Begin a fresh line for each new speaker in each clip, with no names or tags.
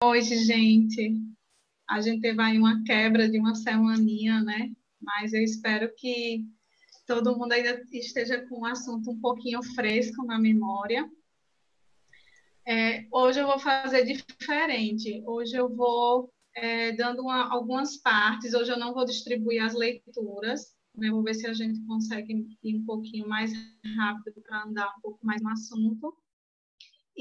Hoje, gente, a gente teve aí uma quebra de uma semaninha, né? Mas eu espero que todo mundo ainda esteja com o assunto um pouquinho fresco na memória. Hoje eu vou fazer diferente. Hoje eu vou dando algumas partes. Hoje eu não vou distribuir as leituras, né? Vou ver se a gente consegue ir um pouquinho mais rápido para andar um pouco mais no assunto.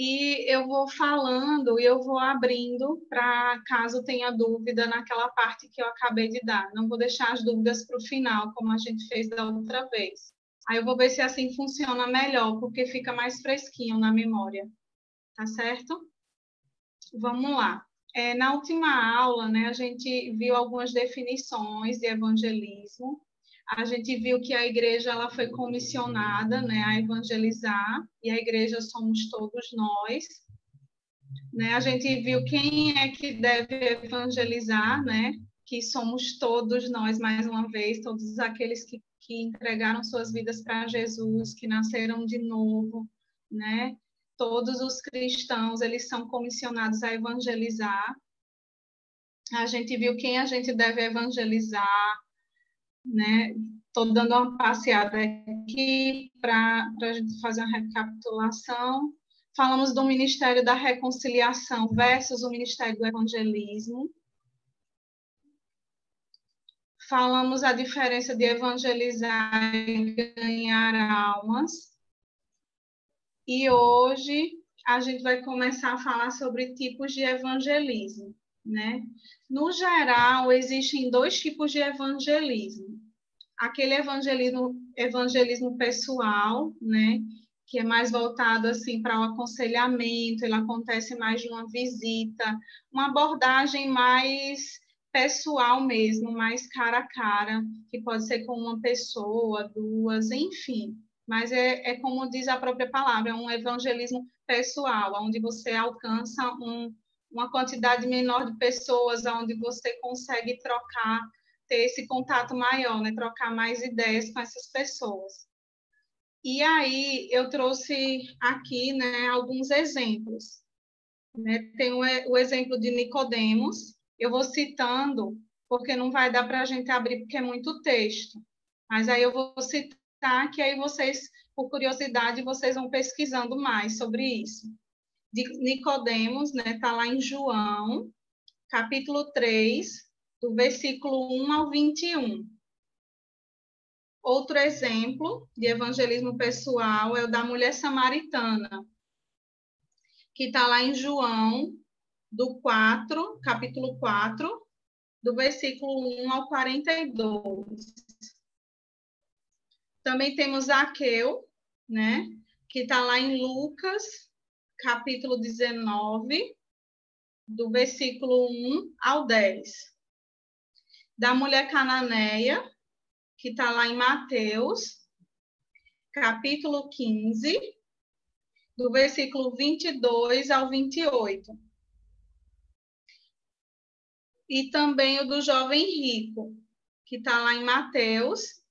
E eu vou falando e eu vou abrindo para caso tenha dúvida naquela parte que eu acabei de dar. Não vou deixar as dúvidas para o final, como a gente fez da outra vez. Aí eu vou ver se assim funciona melhor, porque fica mais fresquinho na memória. Tá certo? Vamos lá. Na última aula, né, a gente viu algumas definições de evangelismo. A gente viu que a igreja ela foi comissionada, né, a evangelizar, e a igreja somos todos nós. Né? A gente viu quem é que deve evangelizar, né? Que somos todos nós, mais uma vez, todos aqueles que entregaram suas vidas para Jesus, que nasceram de novo, né? Todos os cristãos, eles são comissionados a evangelizar. A gente viu quem a gente deve evangelizar, né? Estou dando uma passeada aqui para a gente fazer uma recapitulação. Falamos do Ministério da Reconciliação versus o Ministério do Evangelismo. Falamos a diferença de evangelizar e ganhar almas. E hoje a gente vai começar a falar sobre tipos de evangelismo, né? No geral, existem dois tipos de evangelismo. Aquele evangelismo pessoal, né? Que é mais voltado assim para o aconselhamento, ele acontece mais de uma visita, uma abordagem mais pessoal mesmo, mais cara a cara, que pode ser com uma pessoa, duas, enfim. Mas é como diz a própria palavra, é um evangelismo pessoal, onde você alcança uma quantidade menor de pessoas, onde você consegue trocar, ter esse contato maior, né? Trocar mais ideias com essas pessoas. E aí eu trouxe aqui, né, alguns exemplos. Né? Tem o exemplo de Nicodemos. Eu vou citando, porque não vai dar para a gente abrir, porque é muito texto. Mas aí eu vou citar, que aí vocês, por curiosidade, vocês vão pesquisando mais sobre isso. De Nicodemos, né, tá lá em João, capítulo 3, do versículo 1 ao 21. Outro exemplo de evangelismo pessoal é o da mulher samaritana, que está lá em João, do 4, capítulo 4, do versículo 1 ao 42. Também temos Zaqueu, né, que está lá em Lucas, capítulo 19, do versículo 1 ao 10. Da mulher cananeia, que está lá em Mateus, capítulo 15, do versículo 22 ao 28. E também o do jovem rico, que está lá em Mateus,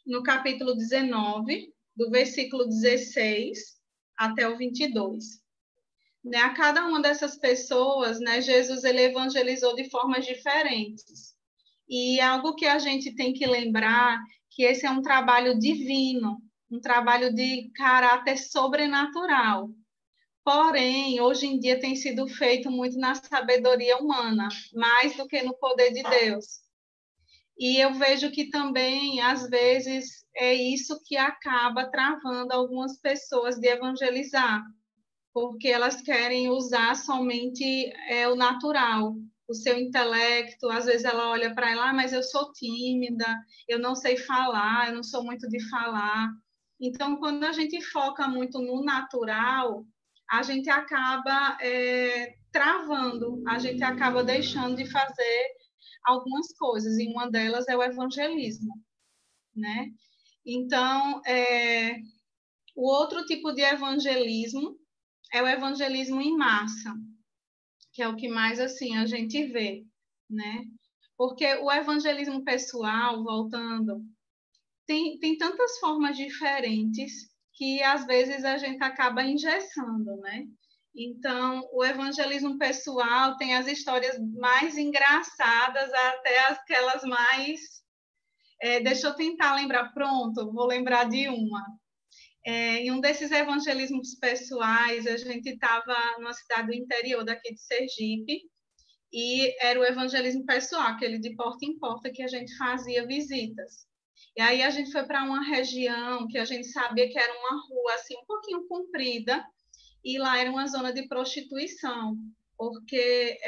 no capítulo 19, do versículo 16 até o 22. Né? A cada uma dessas pessoas, né, Jesus ele evangelizou de formas diferentes. E algo que a gente tem que lembrar que esse é um trabalho divino, um trabalho de caráter sobrenatural. Porém, hoje em dia tem sido feito muito na sabedoria humana, mais do que no poder de Deus. E eu vejo que também, às vezes, é isso que acaba travando algumas pessoas de evangelizar, porque elas querem usar somente o natural, o seu intelecto. Às vezes ela olha para ela, mas eu sou tímida, eu não sei falar, eu não sou muito de falar. Então, quando a gente foca muito no natural, a gente acaba travando, a gente acaba deixando de fazer algumas coisas, e uma delas é o evangelismo, né? Então, o outro tipo de evangelismo é o evangelismo em massa, que é o que mais assim a gente vê, né? Porque o evangelismo pessoal, voltando, tem tantas formas diferentes que às vezes a gente acaba engessando, né? Então, o evangelismo pessoal tem as histórias mais engraçadas até aquelas mais... deixa eu tentar lembrar. Pronto, vou lembrar de uma. Em um desses evangelismos pessoais, a gente estava numa cidade do interior daqui de Sergipe, e era o evangelismo pessoal, aquele de porta em porta que a gente fazia visitas. E aí a gente foi para uma região que a gente sabia que era uma rua assim um pouquinho comprida, e lá era uma zona de prostituição, porque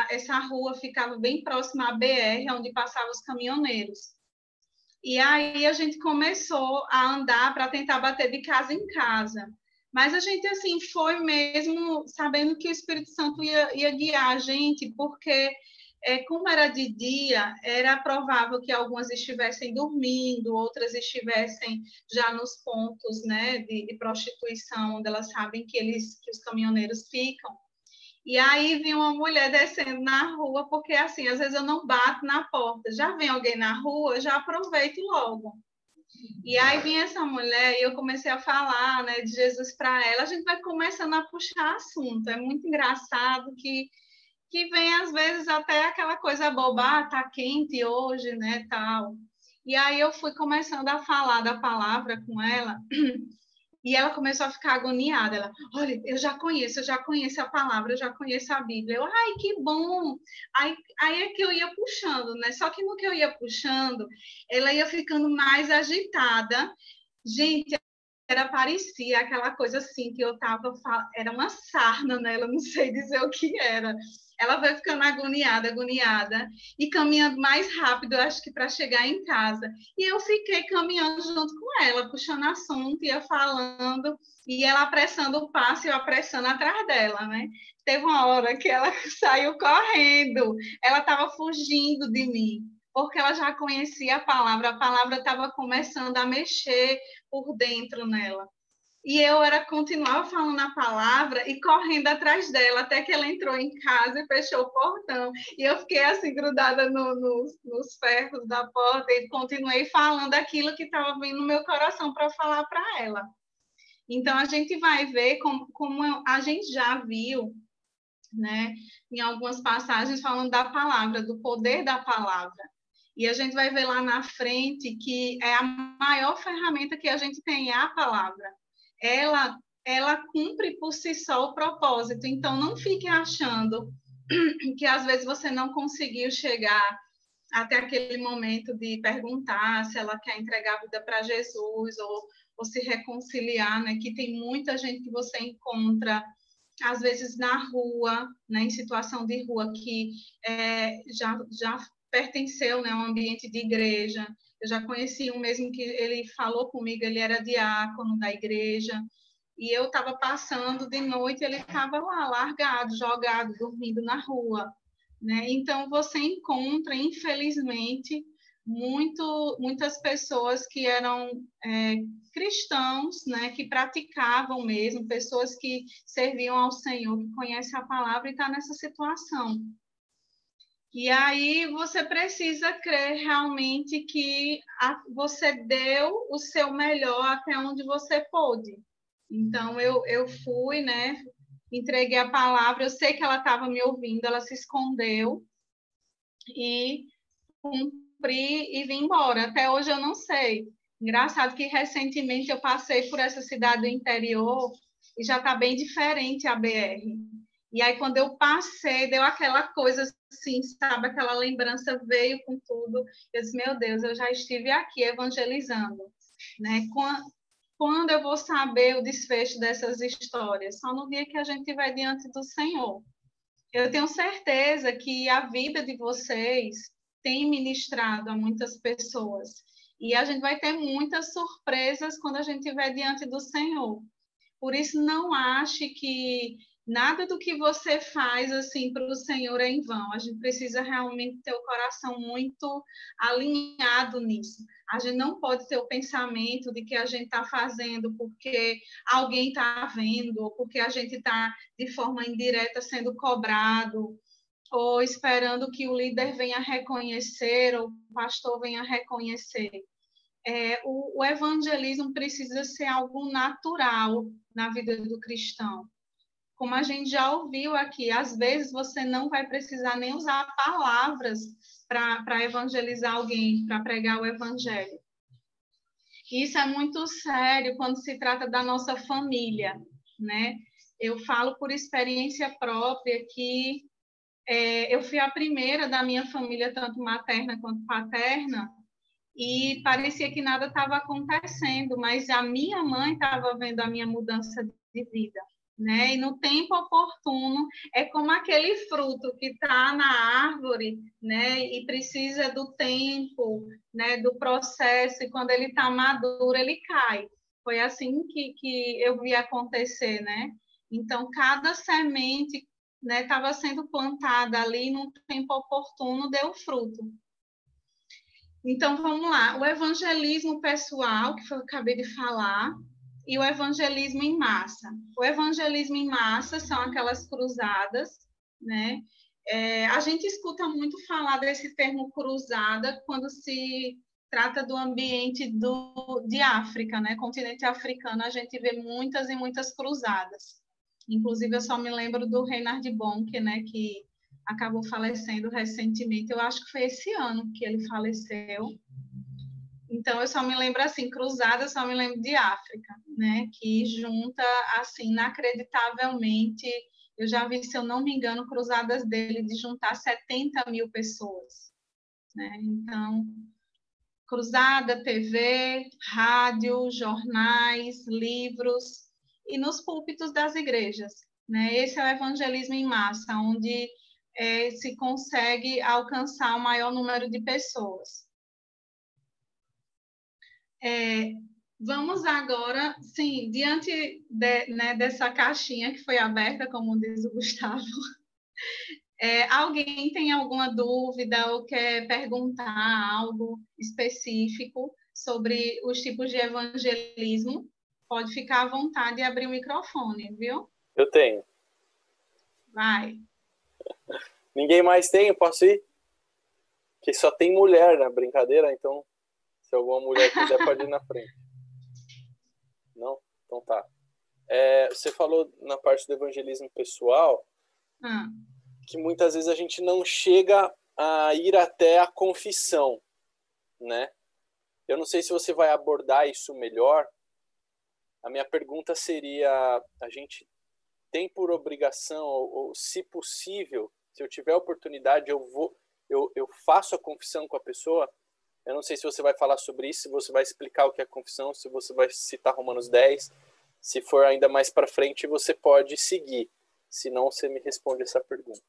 essa rua ficava bem próxima à BR, onde passavam os caminhoneiros. E aí a gente começou a andar para tentar bater de casa em casa. Mas a gente, assim, foi mesmo sabendo que o Espírito Santo ia guiar a gente, porque, como era de dia, era provável que algumas estivessem dormindo, outras estivessem já nos pontos, né, de prostituição, onde elas sabem que os caminhoneiros ficam. E aí vinha uma mulher descendo na rua, porque assim, às vezes eu não bato na porta. Já vem alguém na rua, eu já aproveito logo. E aí vinha essa mulher e eu comecei a falar, né, de Jesus para ela. A gente vai começando a puxar assunto. É muito engraçado que vem às vezes até aquela coisa boba, tá quente hoje, né, tal. E aí eu fui começando a falar da palavra com ela. E ela começou a ficar agoniada. Ela, olha, eu já conheço a palavra, eu já conheço a Bíblia. Eu, ai, que bom! Aí é que eu ia puxando, né? Só que no que eu ia puxando, ela ia ficando mais agitada. Gente, parecia aquela coisa assim que eu tava, era uma sarna nela, não sei dizer o que era. Ela vai ficando agoniada, e caminhando mais rápido, eu acho que para chegar em casa. E eu fiquei caminhando junto com ela, puxando assunto, ia falando, e ela apressando o passo e eu apressando atrás dela, né? Teve uma hora que ela saiu correndo, ela estava fugindo de mim, porque ela já conhecia a palavra estava começando a mexer por dentro nela. E eu continuava falando a palavra e correndo atrás dela, até que ela entrou em casa e fechou o portão. E eu fiquei assim, grudada nos ferros da porta e continuei falando aquilo que estava vindo no meu coração para falar para ela. Então, a gente vai ver como a gente já viu, né, em algumas passagens falando da palavra, do poder da palavra. E a gente vai ver lá na frente que é a maior ferramenta que a gente tem, é a palavra. Ela cumpre por si só o propósito. Então, não fique achando que às vezes você não conseguiu chegar até aquele momento de perguntar se ela quer entregar a vida para Jesus ou se reconciliar, né? Que tem muita gente que você encontra às vezes na rua, né, em situação de rua, que já pertenceu, né, a um ambiente de igreja. Eu já conheci um mesmo que ele falou comigo, ele era diácono da igreja, e eu estava passando de noite, ele estava lá, largado, jogado, dormindo na rua, né? Então, você encontra, infelizmente, muitas pessoas que eram cristãos, né, que praticavam mesmo, pessoas que serviam ao Senhor, que conhecem a palavra e está nessa situação. E aí você precisa crer realmente que você deu o seu melhor até onde você pôde. Então, eu fui, né, entreguei a palavra, eu sei que ela estava me ouvindo, ela se escondeu e cumpri e vim embora. Até hoje eu não sei. Engraçado que recentemente eu passei por essa cidade do interior e já está bem diferente a BR. E aí, quando eu passei, deu aquela coisa assim, sabe? Aquela lembrança veio com tudo. Eu disse, meu Deus, eu já estive aqui evangelizando, né? Quando eu vou saber o desfecho dessas histórias? Só no dia que a gente estiver diante do Senhor. Eu tenho certeza que a vida de vocês tem ministrado a muitas pessoas. E a gente vai ter muitas surpresas quando a gente estiver diante do Senhor. Por isso, não ache que nada do que você faz assim para o Senhor é em vão. A gente precisa realmente ter o coração muito alinhado nisso. A gente não pode ter o pensamento de que a gente está fazendo porque alguém está vendo, ou porque a gente está de forma indireta sendo cobrado, ou esperando que o líder venha reconhecer, ou o pastor venha reconhecer. O evangelismo precisa ser algo natural na vida do cristão. como a gente já ouviu aqui, às vezes você não vai precisar nem usar palavras para evangelizar alguém, para pregar o evangelho. Isso é muito sério quando se trata da nossa família, né? Eu falo por experiência própria que eu fui a primeira da minha família, tanto materna quanto paterna, e parecia que nada estava acontecendo, mas a minha mãe estava vendo a minha mudança de vida, né? E no tempo oportuno, é como aquele fruto que está na árvore, né? E precisa do tempo, né? Do processo, e quando ele está maduro, ele cai. Foi assim que eu vi acontecer, né? Então, cada semente, né, estava sendo plantada ali no tempo oportuno, deu fruto. Então, vamos lá. O evangelismo pessoal, que foi o que eu acabei de falar, e o evangelismo em massa. O evangelismo em massa são aquelas cruzadas, né? A gente escuta muito falar desse termo cruzada quando se trata do ambiente de África, né? Continente africano, a gente vê muitas e muitas cruzadas. Inclusive, eu só me lembro do Reinhard Bonke, né? Que acabou falecendo recentemente. Eu acho que foi esse ano que ele faleceu. Então, eu só me lembro assim, cruzada, eu só me lembro de África, né? Que junta, assim, inacreditavelmente, eu já vi, se eu não me engano, cruzadas dele de juntar 70 mil pessoas, né? Então, cruzada, TV, rádio, jornais, livros e nos púlpitos das igrejas, né? Esse é o evangelismo em massa, onde se consegue alcançar o maior número de pessoas. Vamos agora, sim, diante né, dessa caixinha que foi aberta, como diz o Gustavo, alguém tem alguma dúvida ou quer perguntar algo específico sobre os tipos de evangelismo? Pode ficar à vontade e abrir o microfone, viu?
Eu tenho.
Vai.
Ninguém mais tem? Eu posso ir? Que só tem mulher na brincadeira, então se alguma mulher quiser pode ir na frente. Não? Então tá. Você falou na parte do evangelismo pessoal que muitas vezes a gente não chega a ir até a confissão, né? Eu não sei se você vai abordar isso melhor. A minha pergunta seria, a gente tem por obrigação, ou se possível, se eu tiver oportunidade, eu faço a confissão com a pessoa? Eu não sei se você vai falar sobre isso, se você vai explicar o que é confissão, se você vai citar Romanos 10. Se for ainda mais para frente, você pode seguir. Se não, você me responde essa pergunta.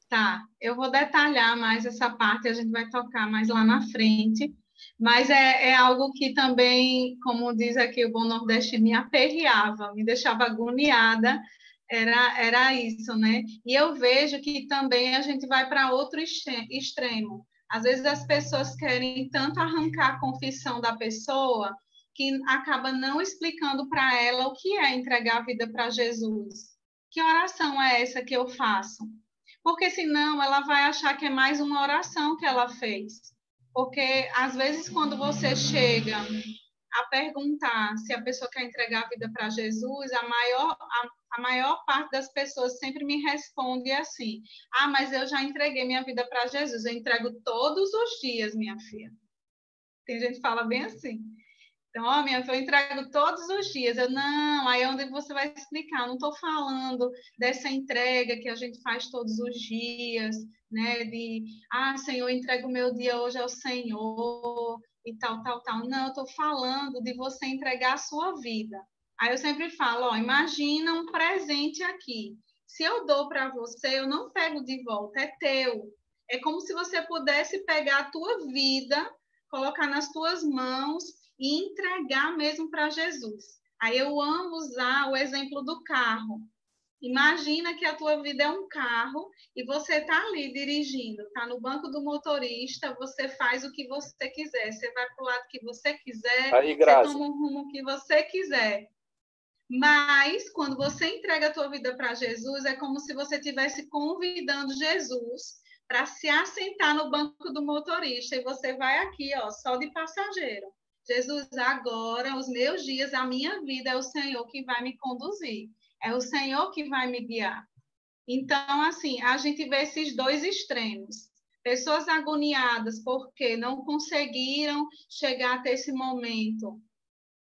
Tá, eu vou detalhar mais essa parte, a gente vai tocar mais lá na frente, mas é algo que também, como diz aqui o bom nordestino, me aperreava, me deixava agoniada, era isso, né? E eu vejo que também a gente vai para outro extremo. Às vezes as pessoas querem tanto arrancar a confissão da pessoa que acaba não explicando para ela o que é entregar a vida para Jesus. Que oração é essa que eu faço? Porque senão ela vai achar que é mais uma oração que ela fez. Porque às vezes quando você chega a perguntar se a pessoa quer entregar a vida para Jesus, a maior parte das pessoas sempre me responde assim: ah, mas eu já entreguei minha vida para Jesus, eu entrego todos os dias, minha filha. Tem gente que fala bem assim. Então, ó, minha filha, eu entrego todos os dias. Eu, não, aí é onde você vai explicar. Eu não estou falando dessa entrega que a gente faz todos os dias, né? De, Senhor, eu entrego o meu dia hoje ao Senhor e tal, tal, tal. Não, eu estou falando de você entregar a sua vida. Aí eu sempre falo, ó, imagina um presente aqui. Se eu dou para você, eu não pego de volta, é teu. É como se você pudesse pegar a tua vida, colocar nas tuas mãos e entregar mesmo para Jesus. Aí eu amo usar o exemplo do carro. Imagina que a tua vida é um carro e você está ali dirigindo, está no banco do motorista, você faz o que você quiser, você vai para o lado que você quiser,
Aí,
você
Grazi.
toma um rumo que você quiser. Mas, quando você entrega a tua vida para Jesus, é como se você estivesse convidando Jesus para se assentar no banco do motorista e você vai aqui, ó, só de passageiro. Jesus, agora, os meus dias, a minha vida é o Senhor que vai me conduzir. É o Senhor que vai me guiar. Então, assim, a gente vê esses dois extremos. Pessoas agoniadas porque não conseguiram chegar até esse momento,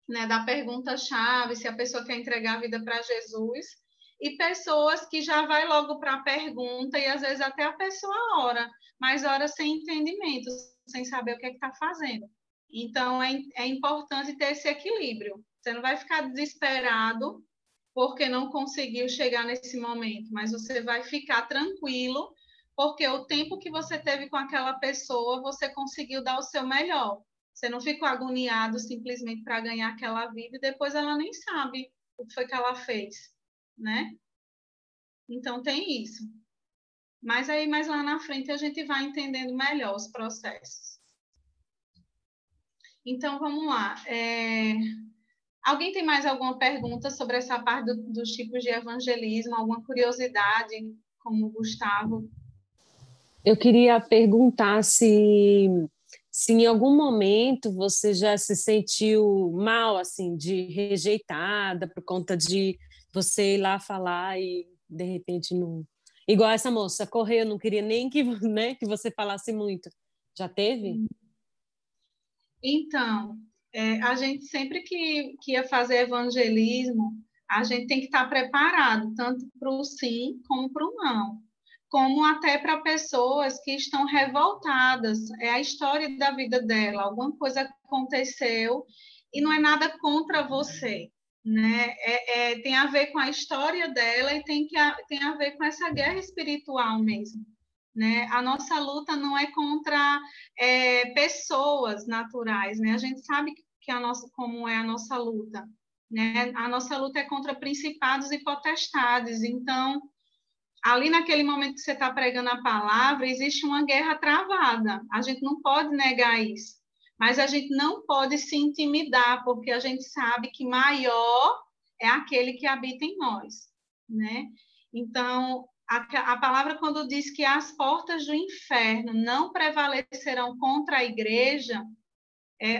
né, da pergunta-chave, se a pessoa quer entregar a vida para Jesus, e pessoas que já vai logo para a pergunta, e às vezes até a pessoa ora, mas ora sem entendimento, sem saber o que está fazendo. Então, é importante ter esse equilíbrio. Você não vai ficar desesperado porque não conseguiu chegar nesse momento, mas você vai ficar tranquilo, porque o tempo que você teve com aquela pessoa, você conseguiu dar o seu melhor. Você não ficou agoniado simplesmente para ganhar aquela vida e depois ela nem sabe o que foi que ela fez, né? Então tem isso. Mas aí mais lá na frente a gente vai entendendo melhor os processos. Então vamos lá. Alguém tem mais alguma pergunta sobre essa parte dos tipos de evangelismo? Alguma curiosidade, como o Gustavo?
Eu queria perguntar se em algum momento você já se sentiu mal, assim, de rejeitada por conta de você ir lá falar e, de repente, não... Igual essa moça, correu, não queria nem que, né, que você falasse muito. Já teve?
Então, a gente sempre que ia fazer evangelismo, a gente tem que estar preparado, tanto para o sim como para o não, como até para pessoas que estão revoltadas. É a história da vida dela, alguma coisa aconteceu e não é nada contra você, né? Tem a ver com a história dela e tem a ver com essa guerra espiritual mesmo. Né? A nossa luta não é contra pessoas naturais, né? A gente sabe que como é a nossa luta, né? A nossa luta é contra principados e potestades. Então, ali naquele momento que você está pregando a palavra, existe uma guerra travada. A gente não pode negar isso. Mas a gente não pode se intimidar, porque a gente sabe que maior é aquele que habita em nós, né? Então, a palavra, quando diz que as portas do inferno não prevalecerão contra a igreja,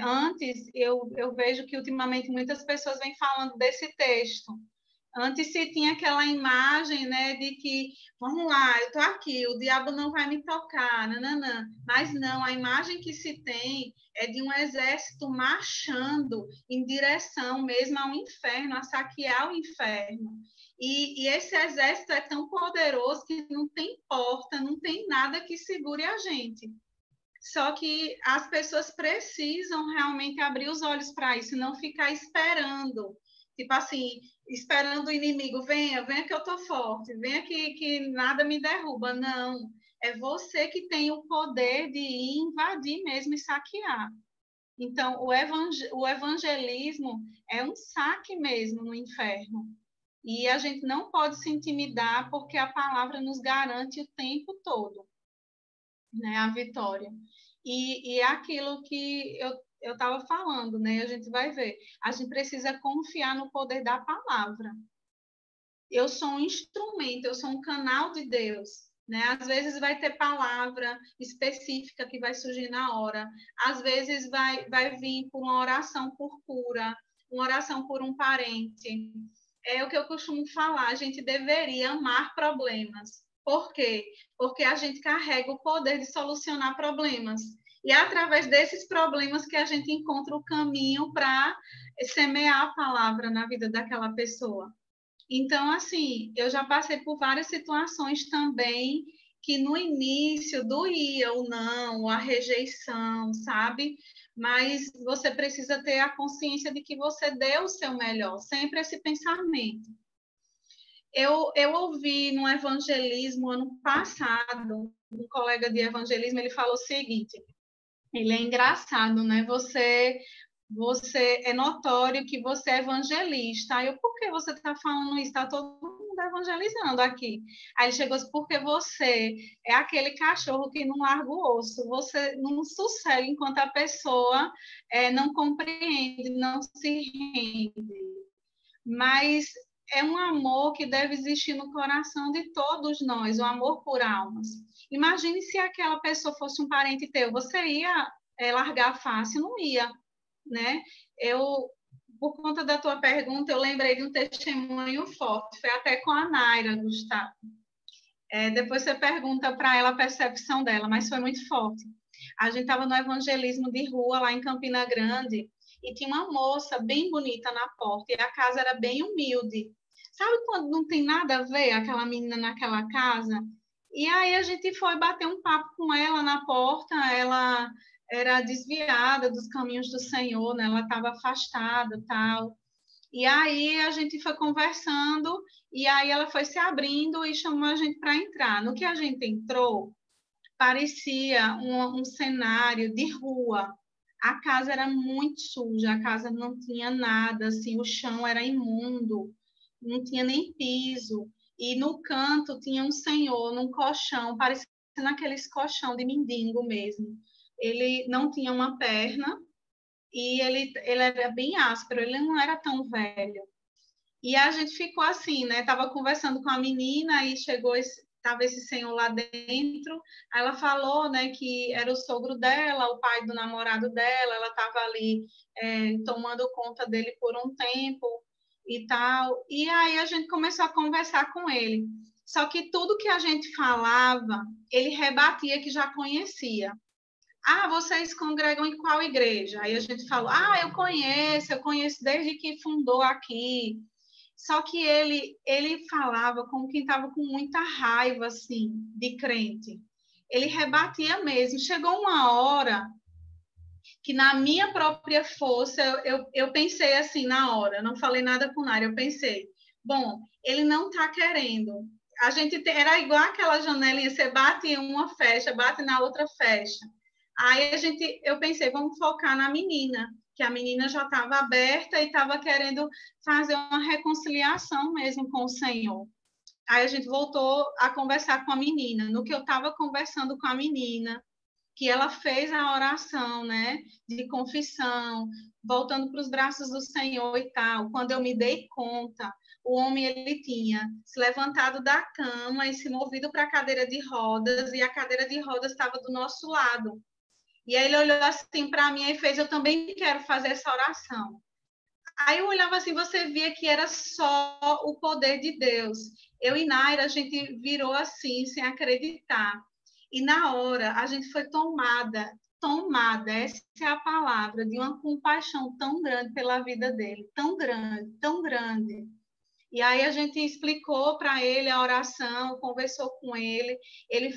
antes eu vejo que ultimamente muitas pessoas vêm falando desse texto. Antes se tinha aquela imagem, né, de que, vamos lá, eu estou aqui, o diabo não vai me tocar, nananã. Mas não, a imagem que se tem é de um exército marchando em direção mesmo ao inferno, a saquear o inferno. E esse exército é tão poderoso que não tem porta, não tem nada que segure a gente. Só que as pessoas precisam realmente abrir os olhos para isso, não ficar esperando. Tipo assim, esperando o inimigo, venha que eu tô forte, venha que nada me derruba. Não, é você que tem o poder de ir invadir mesmo e saquear. Então, o evangelismo é um saque mesmo no inferno. E a gente não pode se intimidar porque a palavra nos garante o tempo todo, né, a vitória. E é aquilo que eu estava falando, né? A gente vai ver. A gente precisa confiar no poder da palavra. Eu sou um instrumento, eu sou um canal de Deus, né? Às vezes vai ter palavra específica que vai surgir na hora. Às vezes vai vir por uma oração por cura, uma oração por um parente. É o que eu costumo falar, a gente deveria amar problemas. Por quê? Porque a gente carrega o poder de solucionar problemas. E é através desses problemas que a gente encontra o caminho para semear a palavra na vida daquela pessoa. Então, assim, eu já passei por várias situações também que no início doía o não, a rejeição, sabe? Mas você precisa ter a consciência de que você deu o seu melhor, sempre esse pensamento. Eu ouvi no evangelismo ano passado, um colega de evangelismo, ele falou o seguinte, ele é engraçado, né? Você é notório que você é evangelista. Aí por que você está falando isso? Está todo mundo evangelizando aqui. Aí ele chegou assim, porque você é aquele cachorro que não larga o osso. Você não sossega enquanto a pessoa não compreende, não se rende. Mas é um amor que deve existir no coração de todos nós, o amor por almas. Imagine se aquela pessoa fosse um parente teu, você ia largar fácil? Não ia, né? por conta da tua pergunta, eu lembrei de um testemunho forte, foi até com a Naira, Gustavo. Depois você pergunta para ela a percepção dela, mas foi muito forte. A gente estava no evangelismo de rua, lá em Campina Grande, e tinha uma moça bem bonita na porta, e a casa era bem humilde. Sabe quando não tem nada a ver aquela menina naquela casa? E aí a gente foi bater um papo com ela na porta, ela era desviada dos caminhos do Senhor, né? Ela estava afastada, tal. E aí a gente foi conversando, e aí ela foi se abrindo e chamou a gente para entrar. No que a gente entrou, parecia um cenário de rua. A casa era muito suja, a casa não tinha nada, assim, o chão era imundo, não tinha nem piso. E no canto tinha um senhor num colchão, parecendo aqueles colchão de mendigo mesmo. Ele não tinha uma perna e ele era bem áspero, ele não era tão velho. E a gente ficou assim, né? Tava conversando com a menina e tava esse senhor lá dentro. Aí ela falou, né, que era o sogro dela, o pai do namorado dela. Ela tava ali tomando conta dele por um tempo e tal. E aí a gente começou a conversar com ele. Só que tudo que a gente falava, ele rebatia que já conhecia. Ah, vocês congregam em qual igreja? Aí a gente falou, eu conheço desde que fundou aqui. Só que ele falava como quem estava com muita raiva, assim, de crente. Ele rebatia mesmo. Chegou uma hora que, na minha própria força, eu pensei assim, na hora, não falei nada com Nara, eu pensei, bom, ele não está querendo. A gente era igual aquela janelinha, você bate em uma, fecha, bate na outra, fecha. Aí eu pensei, vamos focar na menina, que a menina já estava aberta e estava querendo fazer uma reconciliação mesmo com o Senhor. Aí a gente voltou a conversar com a menina. No que eu estava conversando com a menina, que ela fez a oração, né, de confissão, voltando para os braços do Senhor e tal. Quando eu me dei conta, o homem ele tinha se levantado da cama e se movido para a cadeira de rodas, e a cadeira de rodas estava do nosso lado. E aí ele olhou assim para mim e fez, eu também quero fazer essa oração. Aí eu olhava assim, você via que era só o poder de Deus. Eu e Naira, a gente virou assim, sem acreditar. E na hora, a gente foi tomada, essa é a palavra, de uma compaixão tão grande pela vida dele, tão grande, tão grande. E aí a gente explicou para ele a oração, conversou com ele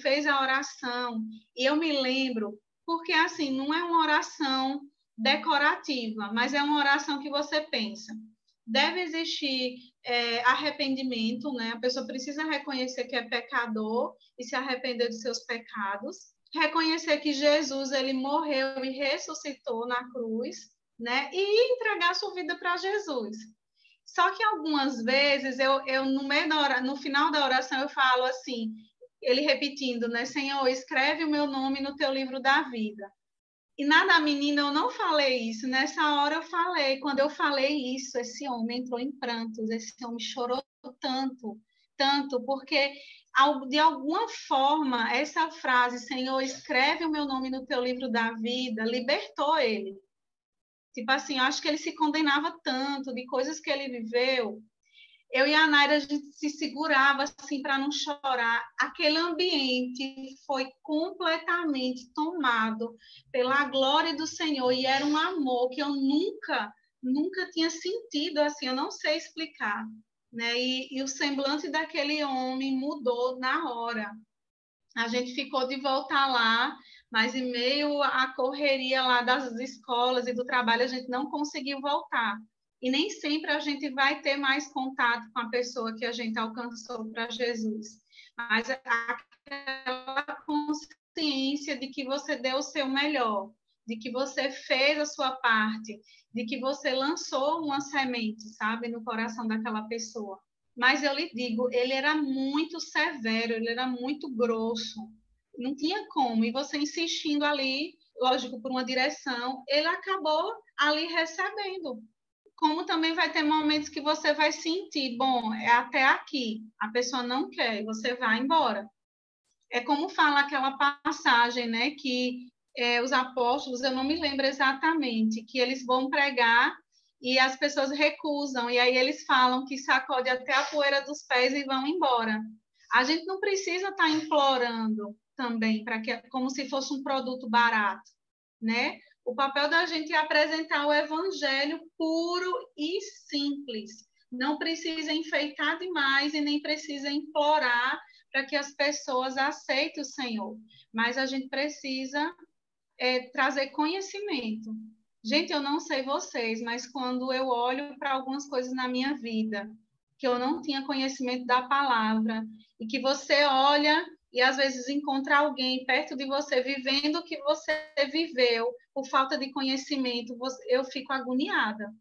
fez a oração. E eu me lembro, porque assim, não é uma oração decorativa, mas é uma oração que você pensa. Deve existir arrependimento, né? A pessoa precisa reconhecer que é pecador e se arrepender dos seus pecados. Reconhecer que Jesus, ele morreu e ressuscitou na cruz, né? E entregar sua vida para Jesus. Só que algumas vezes eu no meio no final da oração eu falo assim, ele repetindo, né? Senhor, escreve o meu nome no teu livro da vida. E nada, menina, eu não falei isso. Nessa hora eu falei. Quando eu falei isso, esse homem entrou em prantos. Esse homem chorou tanto, tanto, porque de alguma forma essa frase, Senhor, escreve o meu nome no teu livro da vida, libertou ele. Tipo assim, eu acho que ele se condenava tanto de coisas que ele viveu. Eu e a Naira, a gente se segurava assim para não chorar. Aquele ambiente foi completamente tomado pela glória do Senhor e era um amor que eu nunca tinha sentido assim, eu não sei explicar, né? E o semblante daquele homem mudou na hora. A gente ficou de volta lá, mas em meio à correria lá das escolas e do trabalho, a gente não conseguiu voltar. E nem sempre a gente vai ter mais contato com a pessoa que a gente alcançou para Jesus. Mas aquela consciência de que você deu o seu melhor, de que você fez a sua parte, de que você lançou uma semente, sabe, no coração daquela pessoa. Mas eu lhe digo, ele era muito severo, ele era muito grosso, não tinha como. E você insistindo ali, lógico, por uma direção, ele acabou ali recebendo. Como também vai ter momentos que você vai sentir, bom, é até aqui, a pessoa não quer, você vai embora. É como fala aquela passagem, né, que os apóstolos, eu não me lembro exatamente, que eles vão pregar e as pessoas recusam, e aí eles falam que sacode até a poeira dos pés e vão embora. A gente não precisa estar implorando também, como se fosse um produto barato, né? O papel da gente é apresentar o evangelho puro e simples. Não precisa enfeitar demais e nem precisa implorar para que as pessoas aceitem o Senhor. Mas a gente precisa trazer conhecimento. Gente, eu não sei vocês, mas quando eu olho para algumas coisas na minha vida, que eu não tinha conhecimento da palavra, e que você olha e às vezes encontra alguém perto de você vivendo o que você viveu, por falta de conhecimento, eu fico agoniada.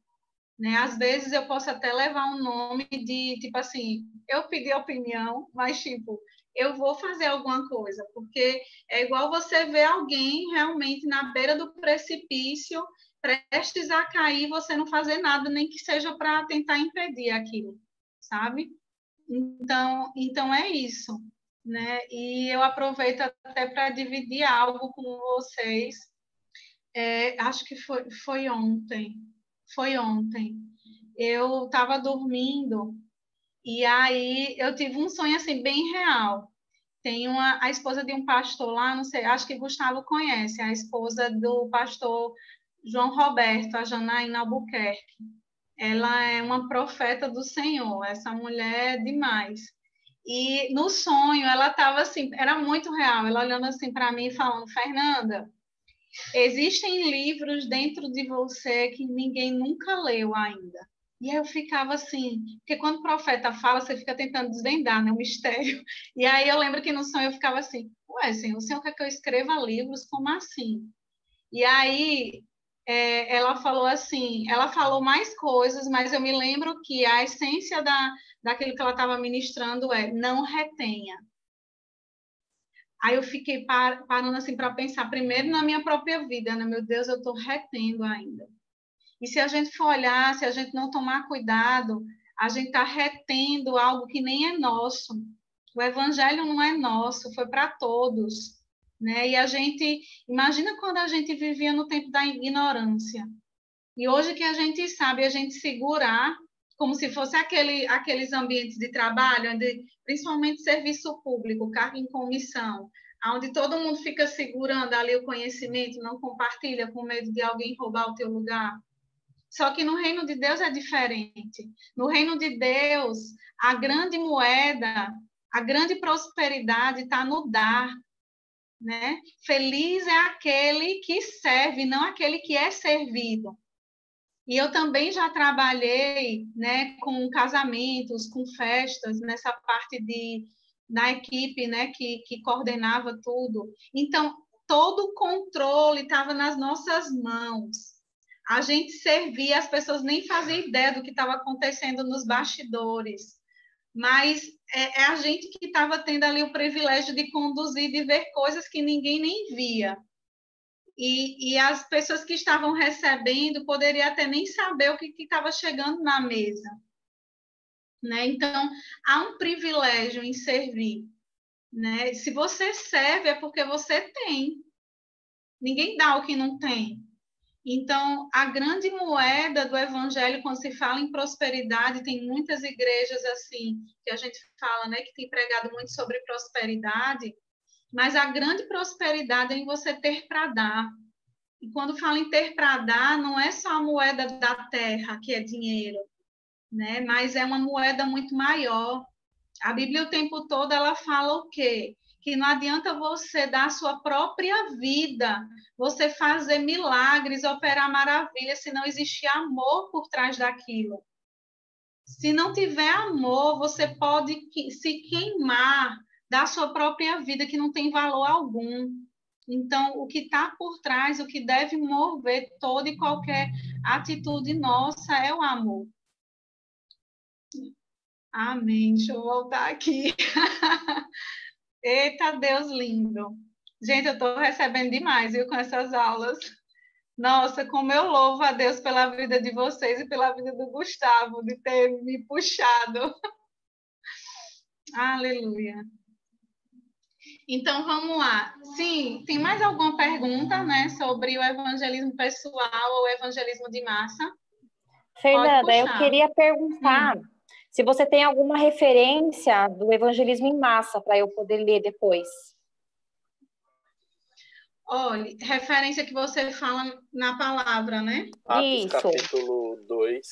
Né? Às vezes eu posso até levar um nome de, tipo assim, eu pedi opinião, mas, tipo, eu vou fazer alguma coisa, porque é igual você ver alguém realmente na beira do precipício, prestes a cair, você não fazer nada, nem que seja para tentar impedir aquilo, sabe? Então é isso, né? E eu aproveito até para dividir algo com vocês. Acho que foi ontem. Foi ontem. Eu estava dormindo e aí eu tive um sonho assim bem real. Tem a esposa de um pastor lá, não sei, acho que Gustavo conhece, a esposa do pastor João Roberto, a Janaína Albuquerque. Ela é uma profeta do Senhor, essa mulher é demais. E no sonho ela estava assim, era muito real, ela olhando assim para mim e falando: Fernanda, existem livros dentro de você que ninguém nunca leu ainda. E aí eu ficava assim, porque quando o profeta fala, você fica tentando desvendar, né, o mistério. E aí eu lembro que no sonho eu ficava assim: ué, Senhor, o Senhor quer que eu escreva livros? Como assim? E aí ela falou assim, ela falou mais coisas, mas eu me lembro que a essência daquilo que ela estava ministrando é: não retenha. Aí eu fiquei parando assim para pensar, primeiro na minha própria vida, né? Meu Deus, eu estou retendo ainda. E se a gente for olhar, se a gente não tomar cuidado, a gente está retendo algo que nem é nosso. O evangelho não é nosso, foi para todos, né? E a gente, imagina quando a gente vivia no tempo da ignorância. E hoje que a gente sabe, a gente segurar, como se fosse aqueles ambientes de trabalho, onde, principalmente serviço público, cargo em comissão, onde todo mundo fica segurando ali o conhecimento, não compartilha com medo de alguém roubar o teu lugar. Só que no reino de Deus é diferente. No reino de Deus, a grande moeda, a grande prosperidade está no dar, né? Feliz é aquele que serve, não aquele que é servido. E eu também já trabalhei, né, com casamentos, com festas, nessa parte da equipe, né, que coordenava tudo. Então, todo o controle estava nas nossas mãos. A gente servia, as pessoas nem faziam ideia do que estava acontecendo nos bastidores. Mas é a gente que estava tendo ali o privilégio de conduzir, de ver coisas que ninguém nem via. E as pessoas que estavam recebendo poderiam até nem saber o que estava chegando na mesa. Né? Então, há um privilégio em servir. Né? Se você serve, é porque você tem. Ninguém dá o que não tem. Então, a grande moeda do evangelho, quando se fala em prosperidade, tem muitas igrejas assim, que a gente fala, né, que tem pregado muito sobre prosperidade, mas a grande prosperidade é em você ter para dar. E quando fala em ter para dar, não é só a moeda da terra, que é dinheiro, né? Mas é uma moeda muito maior. A Bíblia o tempo todo ela fala o quê? Que não adianta você dar a sua própria vida, você fazer milagres, operar maravilhas, se não existir amor por trás daquilo. Se não tiver amor, você pode se queimar da sua própria vida, que não tem valor algum. Então, o que está por trás, o que deve mover toda e qualquer atitude nossa é o amor. Amém. Deixa eu voltar aqui. Eita, Deus lindo. Gente, eu estou recebendo demais, viu, com essas aulas. Nossa, como eu louvo a Deus pela vida de vocês e pela vida do Gustavo, de ter me puxado. Aleluia. Então, vamos lá. Sim, tem mais alguma pergunta, né, sobre o evangelismo pessoal ou o evangelismo de massa?
Fernanda, eu
puxar.
queria perguntar se você tem alguma referência do evangelismo em massa para eu poder ler depois.
Olha, referência que você fala na palavra, né?
Atos
Isso.
capítulo 2,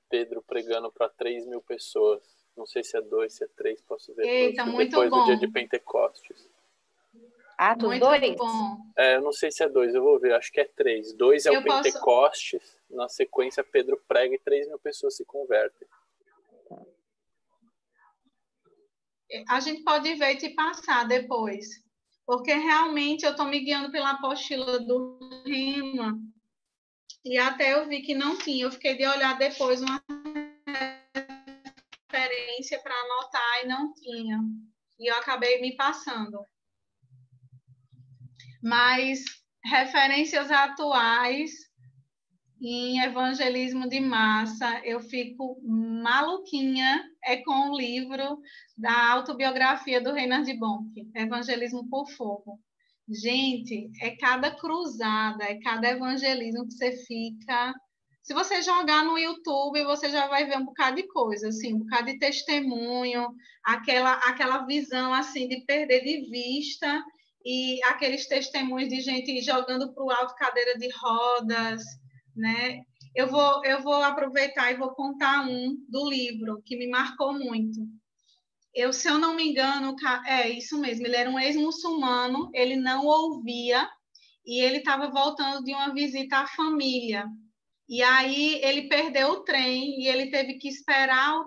Pedro pregando para 3.000 pessoas. Não sei se é 2, se é 3, posso ver.
Eita, muito
depois do dia de
bom.
Pentecostes.
Atos
Muito
2?
bom.
Eu não sei se é 2, eu vou ver, acho que é 3. 2 é o
Eu posso-
Pentecostes, na sequência Pedro prega e 3.000 pessoas se convertem.
A gente pode ver e te passar depois. Porque realmente eu estou me guiando pela apostila do Rema. E até eu vi que não tinha. Eu fiquei de olhar depois uma referência para anotar e não tinha. E eu acabei me passando. Mas referências atuais em evangelismo de massa, eu fico maluquinha com o livro da autobiografia do Reinhard Bonk, Evangelismo por Fogo. Gente, é cada cruzada, é cada evangelismo que você fica... Se você jogar no YouTube, você já vai ver um bocado de coisa, assim, um bocado de testemunho, aquela visão assim de perder de vista e aqueles testemunhos de gente jogando para o alto cadeira de rodas, né? Eu vou aproveitar e vou contar um do livro que me marcou muito. Se eu não me engano, é isso mesmo, ele era um ex-muçulmano, ele não ouvia e ele estava voltando de uma visita à família. E aí ele perdeu o trem e ele teve que esperar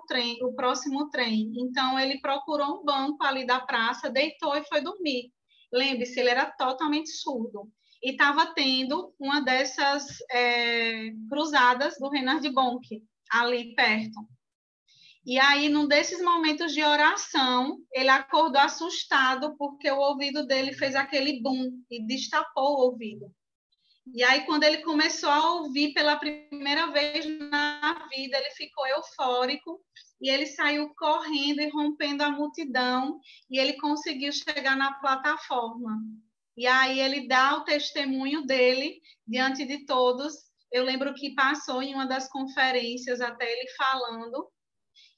o próximo trem. Então ele procurou um banco ali da praça, deitou e foi dormir. Lembre-se, ele era totalmente surdo. E estava tendo uma dessas cruzadas do Reinhard Bonk, ali perto. E aí, num desses momentos de oração, ele acordou assustado porque o ouvido dele fez aquele boom e destapou o ouvido. E aí, quando ele começou a ouvir pela primeira vez na vida, ele ficou eufórico e ele saiu correndo e rompendo a multidão e ele conseguiu chegar na plataforma. E aí ele dá o testemunho dele diante de todos. Eu lembro que passou em uma das conferências até ele falando.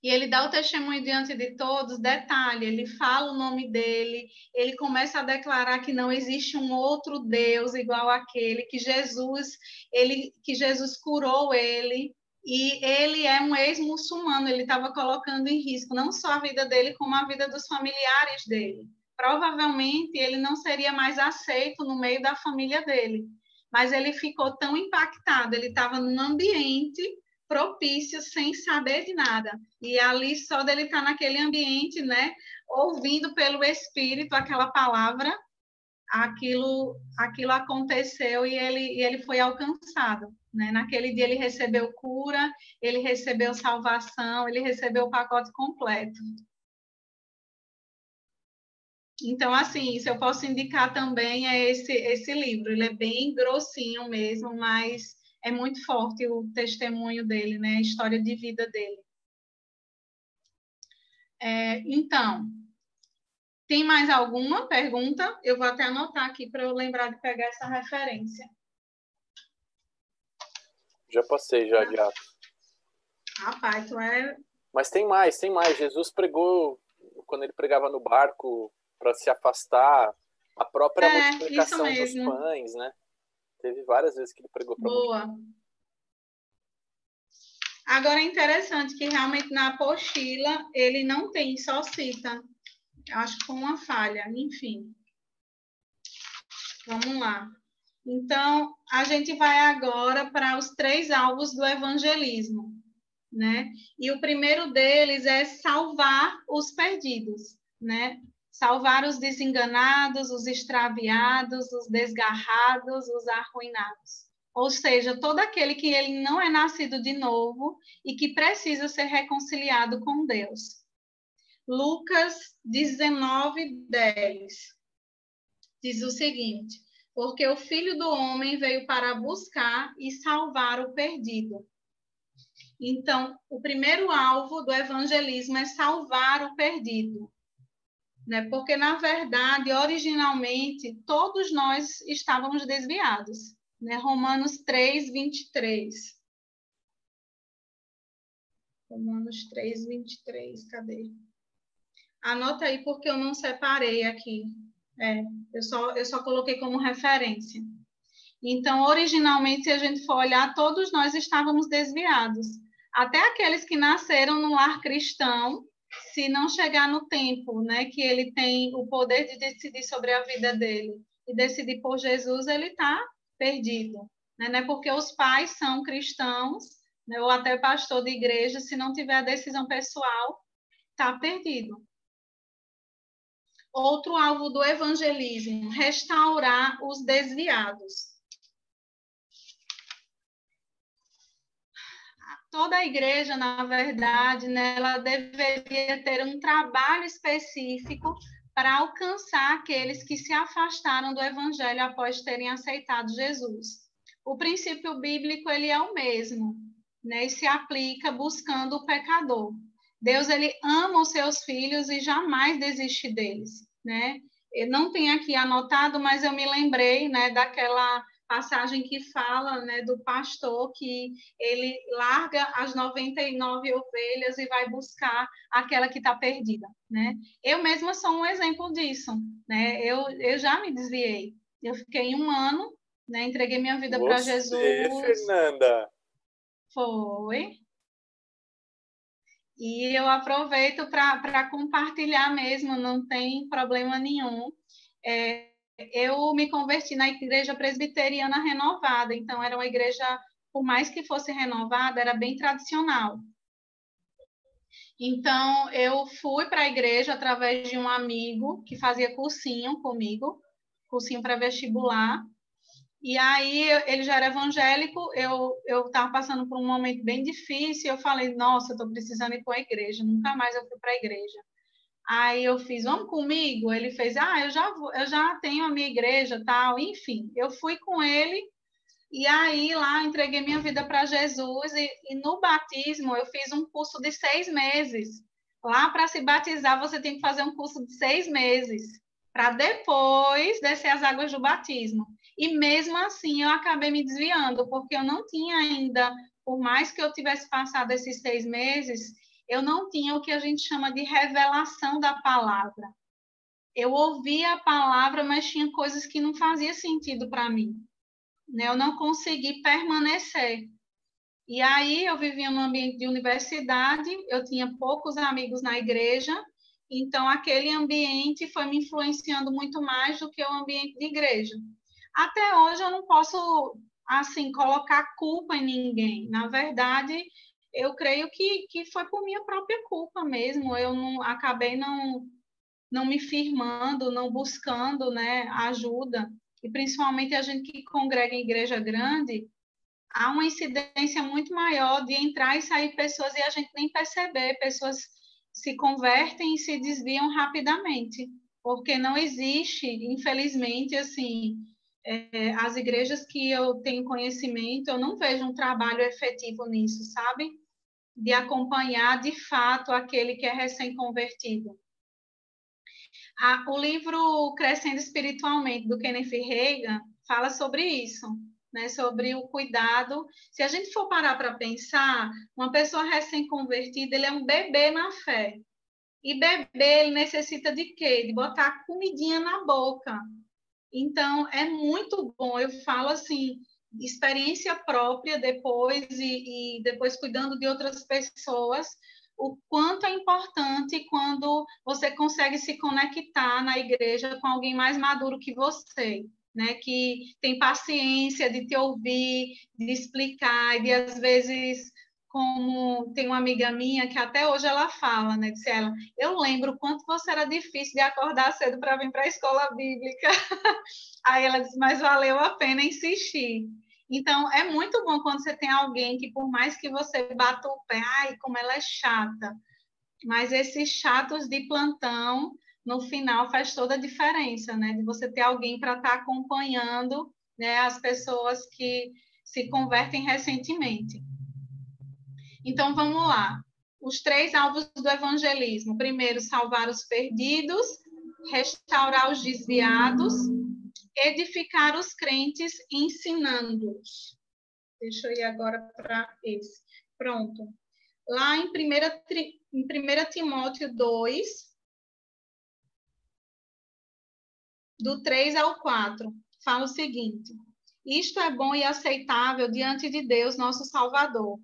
E ele dá o testemunho diante de todos, detalhe, ele fala o nome dele, ele começa a declarar que não existe um outro Deus igual àquele, que Jesus curou ele, e ele é um ex-muçulmano, ele estava colocando em risco não só a vida dele, como a vida dos familiares dele. Provavelmente ele não seria mais aceito no meio da família dele, mas ele ficou tão impactado, ele estava num ambiente propício, sem saber de nada. E ali, só dele estar naquele ambiente, né, ouvindo pelo Espírito aquela palavra, aquilo aconteceu e ele foi alcançado. Né? Naquele dia ele recebeu cura, ele recebeu salvação, ele recebeu o pacote completo. Então, assim, se eu posso indicar também é esse livro. Ele é bem grossinho mesmo, mas é muito forte o testemunho dele, né? A história de vida dele. Então, tem mais alguma pergunta? Eu vou até anotar aqui para eu lembrar de pegar essa referência.
Já passei, já, de Atos.
Rapaz, tu é...
Mas tem mais. Jesus pregou, quando ele pregava no barco, para se afastar, a própria multiplicação dos pães, né? Teve várias vezes que ele pregou para
Boa. Agora é interessante que realmente na apostila ele não tem, só cita. Eu acho que foi uma falha, enfim. Vamos lá. Então, a gente vai agora para os 3 alvos do evangelismo, né? E o primeiro deles é salvar os perdidos, né? Salvar os desenganados, os extraviados, os desgarrados, os arruinados. Ou seja, todo aquele que ele não é nascido de novo e que precisa ser reconciliado com Deus. Lucas 19:10 diz o seguinte: porque o Filho do Homem veio para buscar e salvar o perdido. Então, o primeiro alvo do evangelismo é salvar o perdido. Né? Porque, na verdade, originalmente, todos nós estávamos desviados. Né? Romanos 3:23. Romanos 3, 23, cadê? Anota aí, porque eu não separei aqui. Eu só coloquei como referência. Então, originalmente, se a gente for olhar, todos nós estávamos desviados. Até aqueles que nasceram no lar cristão, se não chegar no tempo, né, que ele tem o poder de decidir sobre a vida dele e decidir por Jesus, ele está perdido. Né? Não é porque os pais são cristãos, né, ou até pastor de igreja, se não tiver a decisão pessoal, está perdido. Outro alvo do evangelismo, restaurar os desviados. Toda a igreja, na verdade, né, ela deveria ter um trabalho específico para alcançar aqueles que se afastaram do evangelho após terem aceitado Jesus. O princípio bíblico ele é o mesmo, né, e se aplica buscando o pecador. Deus ele ama os seus filhos e jamais desiste deles, né? Eu não tenho aqui anotado, mas eu me lembrei, né, daquela passagem que fala, né, do pastor que ele larga as 99 ovelhas e vai buscar aquela que está perdida, né? Eu mesma sou um exemplo disso, né? Eu já me desviei. Eu fiquei 1 ano, né? Entreguei minha vida para Jesus.
Fernanda.
Foi. E eu aproveito para compartilhar mesmo, não tem problema nenhum. Eu me converti na igreja presbiteriana renovada, então era uma igreja, por mais que fosse renovada, era bem tradicional. Então, eu fui para a igreja através de um amigo que fazia cursinho comigo, cursinho para vestibular. E aí, ele já era evangélico, eu estava passando por um momento bem difícil, eu falei, nossa, eu estou precisando ir para a igreja, nunca mais eu fui para a igreja. Aí eu fiz, vamos comigo? Ele fez, eu já tenho a minha igreja, tal, enfim. Eu fui com ele e aí lá entreguei minha vida para Jesus e no batismo eu fiz um curso de 6 meses. Lá para se batizar você tem que fazer um curso de 6 meses para depois descer as águas do batismo. E mesmo assim eu acabei me desviando porque eu não tinha ainda, por mais que eu tivesse passado esses 6 meses, eu não tinha o que a gente chama de revelação da palavra. Eu ouvia a palavra, mas tinha coisas que não faziam sentido para mim. Eu não consegui permanecer. E aí eu vivia num ambiente de universidade, eu tinha poucos amigos na igreja, então aquele ambiente foi me influenciando muito mais do que o ambiente de igreja. Até hoje eu não posso, assim, colocar culpa em ninguém. Na verdade, eu creio que foi por minha própria culpa mesmo. Eu acabei não me firmando, não buscando, né, ajuda. E principalmente a gente que congrega em igreja grande, há uma incidência muito maior de entrar e sair pessoas e a gente nem perceber. Pessoas se convertem e se desviam rapidamente, porque não existe, infelizmente, assim, as igrejas que eu tenho conhecimento, eu não vejo um trabalho efetivo nisso, sabe? De acompanhar, de fato, aquele que é recém-convertido. O livro Crescendo Espiritualmente, do Kenneth Reagan, fala sobre isso, né? Sobre o cuidado. Se a gente for parar para pensar, uma pessoa recém-convertida, ele é um bebê na fé. E bebê, ele necessita de quê? De botar comidinha na boca. Então, é muito bom. Eu falo assim, experiência própria depois e depois cuidando de outras pessoas, o quanto é importante quando você consegue se conectar na igreja com alguém mais maduro que você, né? Que tem paciência de te ouvir, de explicar, e de às vezes, como tem uma amiga minha que até hoje ela fala, né? Disse ela, eu lembro o quanto você era difícil de acordar cedo para vir para a escola bíblica. Aí ela disse, mas valeu a pena insistir. Então, é muito bom quando você tem alguém que, por mais que você bata o pé, ai, como ela é chata, mas esses chatos de plantão, no final, faz toda a diferença, né? De você ter alguém para estar acompanhando, né, as pessoas que se convertem recentemente. Então, vamos lá. Os 3 alvos do evangelismo. Primeiro, salvar os perdidos, restaurar os desviados, edificar os crentes, ensinando-os. Deixa eu ir agora para esse. Pronto. Lá em 1 Timóteo 2, do 3 ao 4, fala o seguinte: isto é bom e aceitável diante de Deus, nosso Salvador,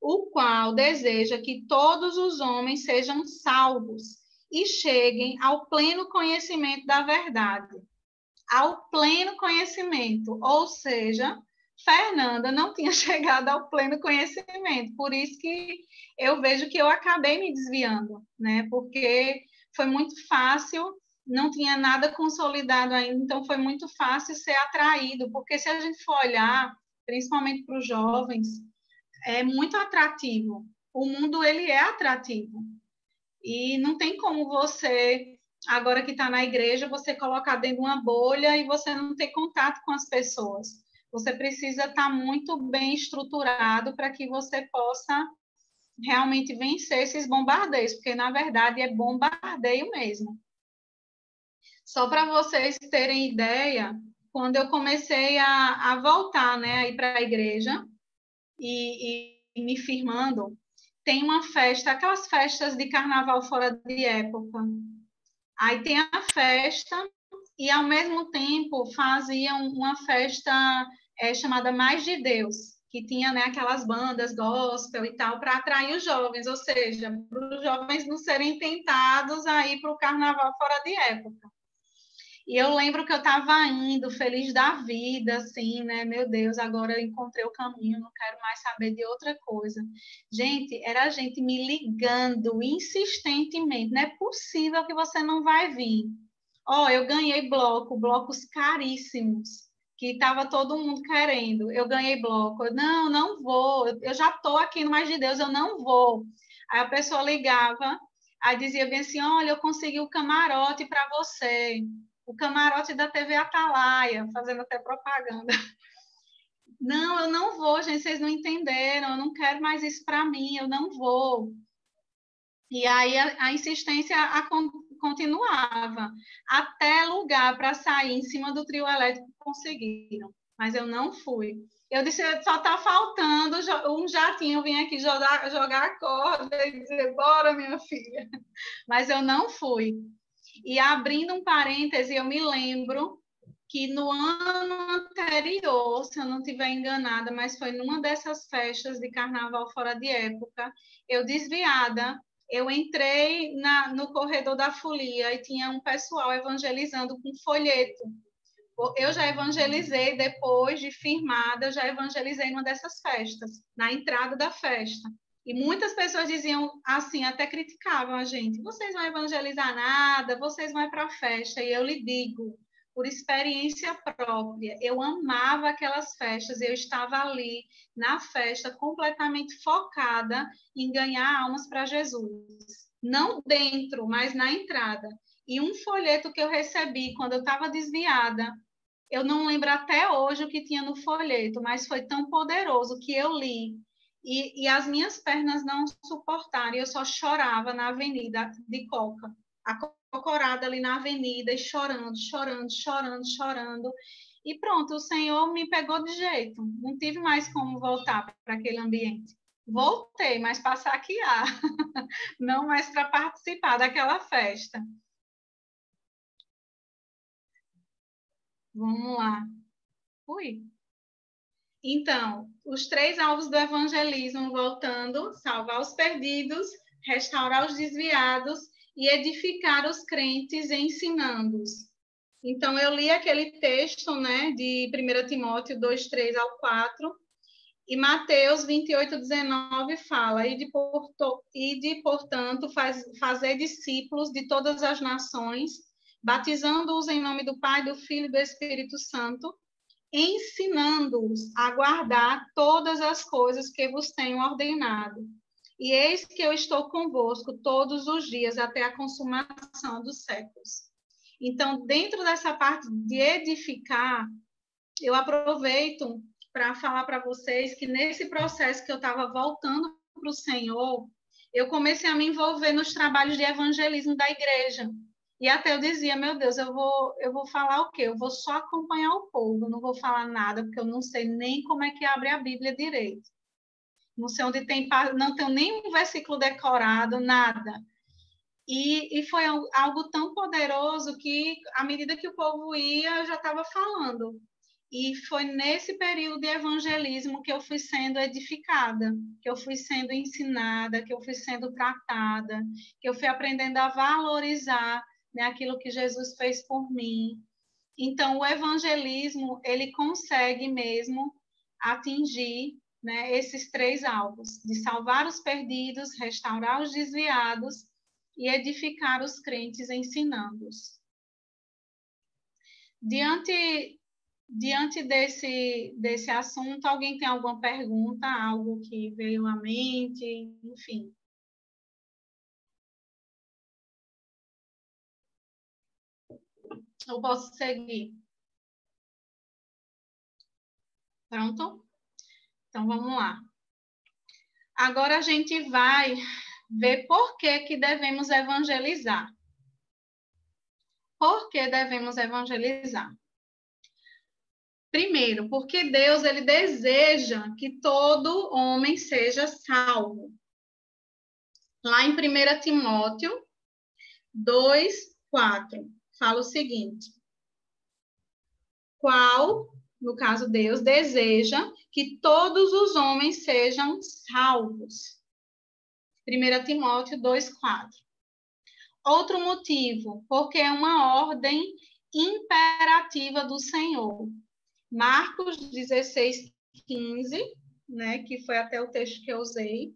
o qual deseja que todos os homens sejam salvos e cheguem ao pleno conhecimento da verdade. Ao pleno conhecimento, ou seja, Fernanda não tinha chegado ao pleno conhecimento, por isso que eu vejo que eu acabei me desviando, né? Porque foi muito fácil, não tinha nada consolidado ainda, então foi muito fácil ser atraído, porque se a gente for olhar, principalmente para os jovens, é muito atrativo. O mundo, ele é atrativo. E não tem como você, agora que está na igreja, você colocar dentro de uma bolha e você não ter contato com as pessoas. Você precisa estar muito bem estruturado para que você possa realmente vencer esses bombardeios, porque, na verdade, é bombardeio mesmo. Só para vocês terem ideia, quando eu comecei a voltar, né, a ir para a igreja e me firmando, tem uma festa, aquelas festas de carnaval fora de época. Aí tem a festa e, ao mesmo tempo, faziam uma festa chamada Mais de Deus, que tinha, né, aquelas bandas gospel e tal, para atrair os jovens, ou seja, para os jovens não serem tentados a ir para o carnaval fora de época. E eu lembro que eu estava indo, feliz da vida, assim, né? Meu Deus, agora eu encontrei o caminho, não quero mais saber de outra coisa. Gente, era a gente me ligando insistentemente. Não é possível que você não vai vir. Ó, eu ganhei blocos caríssimos, que estava todo mundo querendo. Eu ganhei bloco. Não, não vou. Eu já estou aqui no Mais de Deus, eu não vou. Aí a pessoa ligava, aí dizia bem assim, olha, eu consegui o camarote para você. O camarote da TV Atalaia, fazendo até propaganda. Não, eu não vou, gente, vocês não entenderam, eu não quero mais isso para mim, eu não vou. E aí a insistência continuava, até lugar para sair em cima do trio elétrico conseguiram, mas eu não fui. Eu disse, só está faltando um jatinho vir aqui jogar a corda e dizer, bora, minha filha. Mas eu não fui. E abrindo um parêntese, eu me lembro que no ano anterior, se eu não estiver enganada, mas foi numa dessas festas de carnaval fora de época, eu desviada, eu entrei no corredor da folia e tinha um pessoal evangelizando com folheto. Eu já evangelizei depois de firmada, já evangelizei numa dessas festas, na entrada da festa. E muitas pessoas diziam assim, até criticavam a gente, vocês não evangelizar nada, vocês vão para a festa. E eu lhe digo, por experiência própria, eu amava aquelas festas, eu estava ali na festa completamente focada em ganhar almas para Jesus. Não dentro, mas na entrada. E um folheto que eu recebi quando eu estava desviada, eu não lembro até hoje o que tinha no folheto, mas foi tão poderoso que eu li. E as minhas pernas não suportaram, eu só chorava na avenida de Coca, acocorada ali na avenida, e chorando, chorando, chorando, chorando. E pronto, o Senhor me pegou de jeito, não tive mais como voltar para aquele ambiente. Voltei, mas para saquear, não mais para participar daquela festa. Vamos lá. Ui. Então, os 3 alvos do evangelismo, voltando, salvar os perdidos, restaurar os desviados e edificar os crentes ensinando-os. Então, eu li aquele texto, né, de 1 Timóteo 2, 3 ao 4, e Mateus 28, 19 fala, portanto, fazer discípulos de todas as nações, batizando-os em nome do Pai, do Filho e do Espírito Santo, ensinando-os a guardar todas as coisas que vos tenho ordenado. E eis que eu estou convosco todos os dias até a consumação dos séculos. Então, dentro dessa parte de edificar, eu aproveito para falar para vocês que nesse processo que eu estava voltando para o Senhor, eu comecei a me envolver nos trabalhos de evangelismo da igreja. E até eu dizia, meu Deus, eu vou falar o quê? Eu vou só acompanhar o povo, não vou falar nada, porque eu não sei nem como é que abre a Bíblia direito. Não sei onde tem, não tenho nenhum versículo decorado, nada. E foi algo tão poderoso que, à medida que o povo ia, eu já estava falando. E foi nesse período de evangelismo que eu fui sendo edificada, que eu fui sendo ensinada, que eu fui sendo tratada, que eu fui aprendendo a valorizar, né, aquilo que Jesus fez por mim. Então, o evangelismo, ele consegue mesmo atingir, né, esses 3 alvos, de salvar os perdidos, restaurar os desviados e edificar os crentes ensinando-os. Diante desse assunto, alguém tem alguma pergunta, algo que veio à mente, enfim? Eu posso seguir. Pronto? Então, vamos lá. Agora a gente vai ver por que devemos evangelizar. Por que devemos evangelizar? Primeiro, porque Deus ele deseja que todo homem seja salvo. Lá em 1 Timóteo 2:4, fala o seguinte: qual, no caso Deus, deseja que todos os homens sejam salvos. 1 Timóteo 2:4. Outro motivo, porque é uma ordem imperativa do Senhor. Marcos 16:15, né, que foi até o texto que eu usei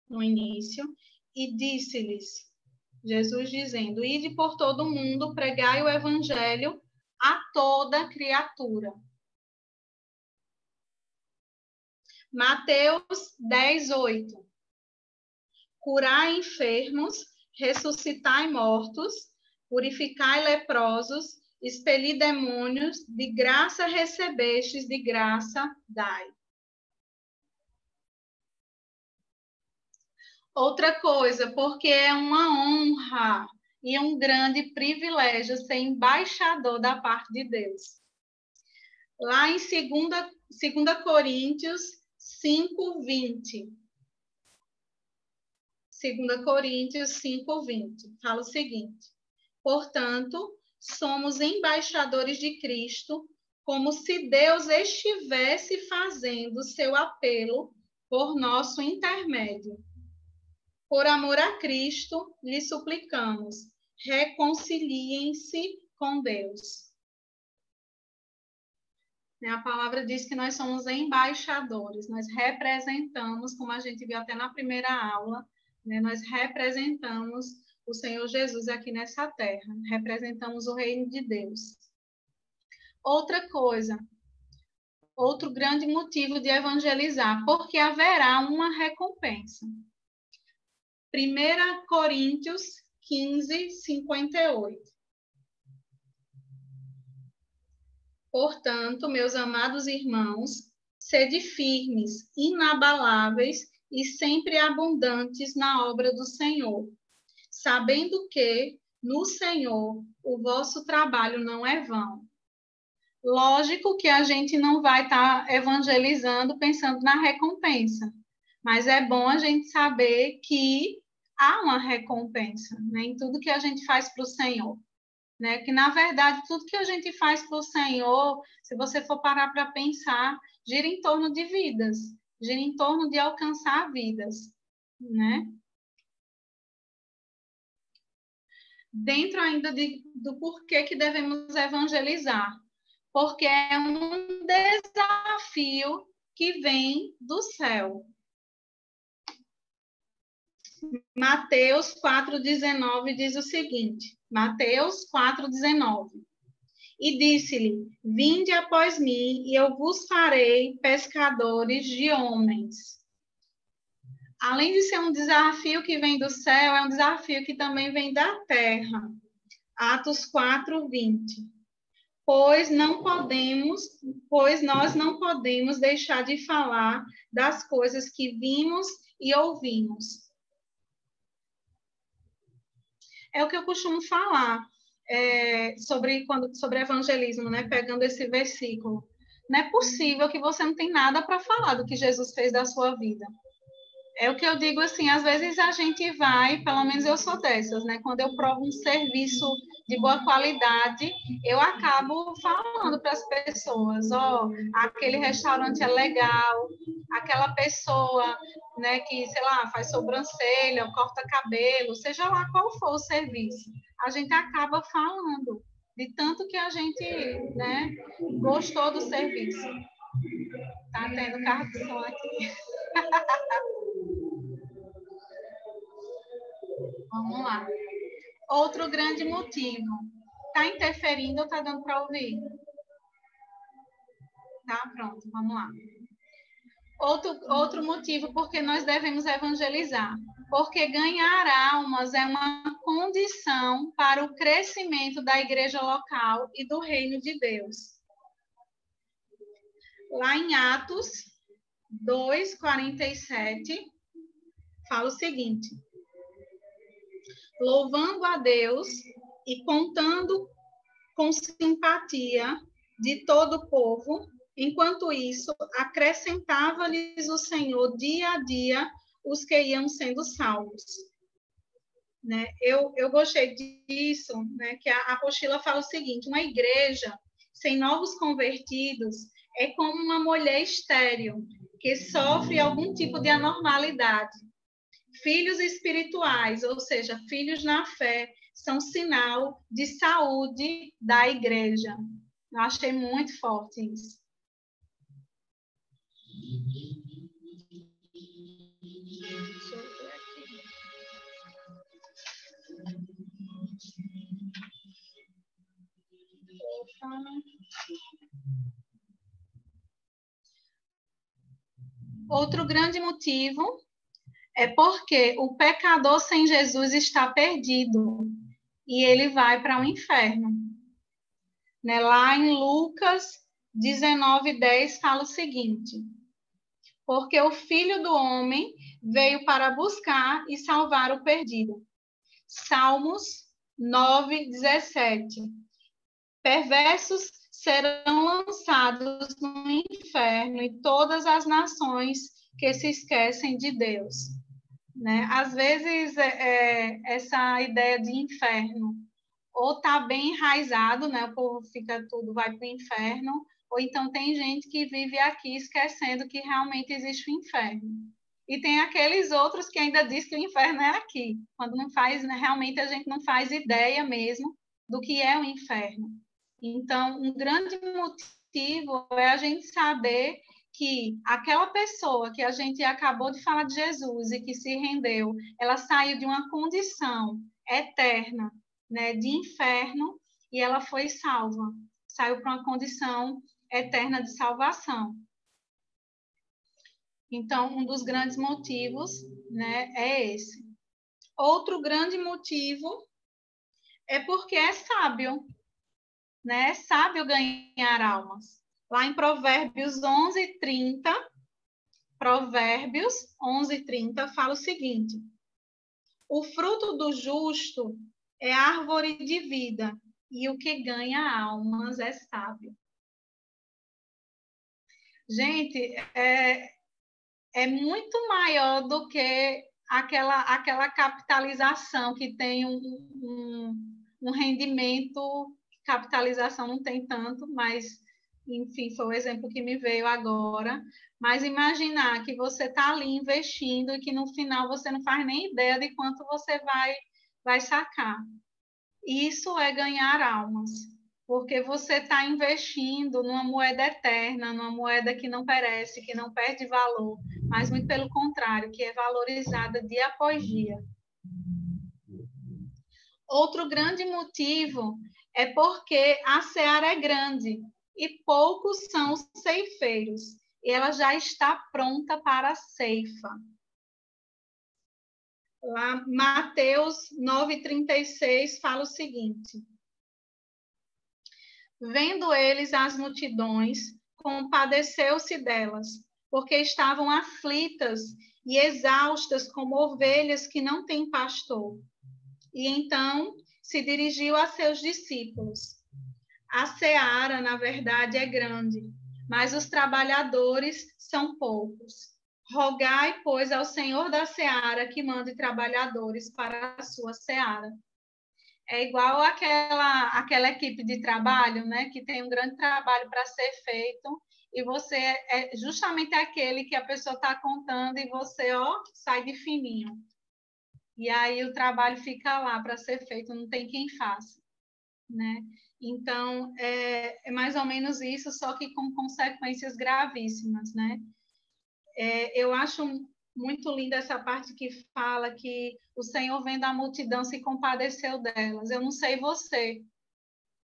no início, e disse-lhes, Jesus dizendo, ide por todo o mundo, pregai o evangelho a toda criatura. Mateus 10:8. Curai enfermos, ressuscitai mortos, purificai leprosos, expeli demônios, de graça recebestes, de graça dai. Outra coisa, porque é uma honra e um grande privilégio ser embaixador da parte de Deus. Lá em 2 Coríntios 5:20. 2 Coríntios 5:20. Fala o seguinte: portanto, somos embaixadores de Cristo, como se Deus estivesse fazendo seu apelo por nosso intermédio. Por amor a Cristo, lhe suplicamos, reconciliem-se com Deus. A palavra diz que nós somos embaixadores, nós representamos, como a gente viu até na primeira aula, né, nós representamos o Senhor Jesus aqui nessa terra, representamos o reino de Deus. Outra coisa, outro grande motivo de evangelizar, porque haverá uma recompensa. 1 Coríntios 15:58. Portanto, meus amados irmãos, sede firmes, inabaláveis e sempre abundantes na obra do Senhor, sabendo que, no Senhor, o vosso trabalho não é vão. Lógico que a gente não vai estar evangelizando pensando na recompensa, mas é bom a gente saber que há uma recompensa, né, em tudo que a gente faz para o Senhor. Né? Que, na verdade, tudo que a gente faz para o Senhor, se você for parar para pensar, gira em torno de vidas, gira em torno de alcançar vidas, né? Dentro ainda do porquê que devemos evangelizar, porque é um desafio que vem do céu. Mateus 4:19 diz o seguinte, Mateus 4:19. E disse-lhe, vinde após mim, e eu vos farei pescadores de homens. Além de ser um desafio que vem do céu, é um desafio que também vem da terra. Atos 4:20. Pois nós não podemos deixar de falar das coisas que vimos e ouvimos. É o que eu costumo falar sobre evangelismo, né? Pegando esse versículo. Não é possível que você não tem nada para falar do que Jesus fez da sua vida. É o que eu digo assim, às vezes a gente vai, pelo menos eu sou dessas, né? Quando eu provo um serviço de boa qualidade, eu acabo falando para as pessoas, ó, aquele restaurante é legal, aquela pessoa, né, que, sei lá, faz sobrancelha, corta cabelo, seja lá qual for o serviço, a gente acaba falando de tanto que a gente, né, gostou do serviço. Tá tendo carro de som aqui. Vamos lá. Outro grande motivo. Está interferindo ou está dando para ouvir? Tá, pronto, vamos lá. Outro motivo porque nós devemos evangelizar. Porque ganhar almas é uma condição para o crescimento da igreja local e do reino de Deus. Lá em Atos 2:47, fala o seguinte: louvando a Deus e contando com simpatia de todo o povo, enquanto isso, acrescentava-lhes o Senhor dia a dia os que iam sendo salvos. Né? Eu gostei disso, né? Que a apostila fala o seguinte: uma igreja sem novos convertidos é como uma mulher estéril que sofre algum tipo de anormalidade. Filhos espirituais, ou seja, filhos na fé, são sinal de saúde da igreja. Eu achei muito forte isso. Deixa eu ver aqui. Outro grande motivo é porque o pecador sem Jesus está perdido e ele vai para o inferno. Né? Lá em Lucas 19:10 fala o seguinte: porque o Filho do Homem veio para buscar e salvar o perdido. Salmos 9:17. Perversos serão lançados no inferno e todas as nações que se esquecem de Deus. Né? Às vezes, essa ideia de inferno ou está bem enraizado, né? O povo fica tudo, vai para o inferno, ou então tem gente que vive aqui esquecendo que realmente existe o inferno. E tem aqueles outros que ainda diz que o inferno é aqui, quando não faz, né, realmente a gente não faz ideia mesmo do que é o inferno. Então, um grande motivo é a gente saber que aquela pessoa que a gente acabou de falar de Jesus e que se rendeu, ela saiu de uma condição eterna, né, de inferno, e ela foi salva. Saiu para uma condição eterna de salvação. Então, um dos grandes motivos, né, é esse. Outro grande motivo é porque é sábio, né? É sábio ganhar almas. Lá em Provérbios 11:30, Provérbios 11:30 fala o seguinte: o fruto do justo é árvore de vida, e o que ganha almas é sábio. Gente, é muito maior do que aquela capitalização que tem um rendimento. Capitalização não tem tanto, mas, enfim, foi o exemplo que me veio agora. Mas imaginar que você está ali investindo e que no final você não faz nem ideia de quanto você vai sacar. Isso é ganhar almas, porque você está investindo numa moeda eterna, numa moeda que não perece, que não perde valor, mas muito pelo contrário, que é valorizada dia após dia. Outro grande motivo é porque a seara é grande e poucos são os ceifeiros, e ela já está pronta para a ceifa. Lá, Mateus 9:36 fala o seguinte: vendo eles as multidões, compadeceu-se delas, porque estavam aflitas e exaustas como ovelhas que não têm pastor. E então se dirigiu a seus discípulos: a seara, na verdade, é grande, mas os trabalhadores são poucos. Rogai, pois, ao Senhor da seara que mande trabalhadores para a sua seara. É igual aquela equipe de trabalho, né, que tem um grande trabalho para ser feito, e você é justamente aquele que a pessoa está contando e você, sai de fininho. E aí o trabalho fica lá para ser feito, não tem quem faça, né? Então, é mais ou menos isso, só que com consequências gravíssimas, né? Eu acho muito linda essa parte que fala que o Senhor, vendo a multidão, se compadeceu delas. Eu não sei você,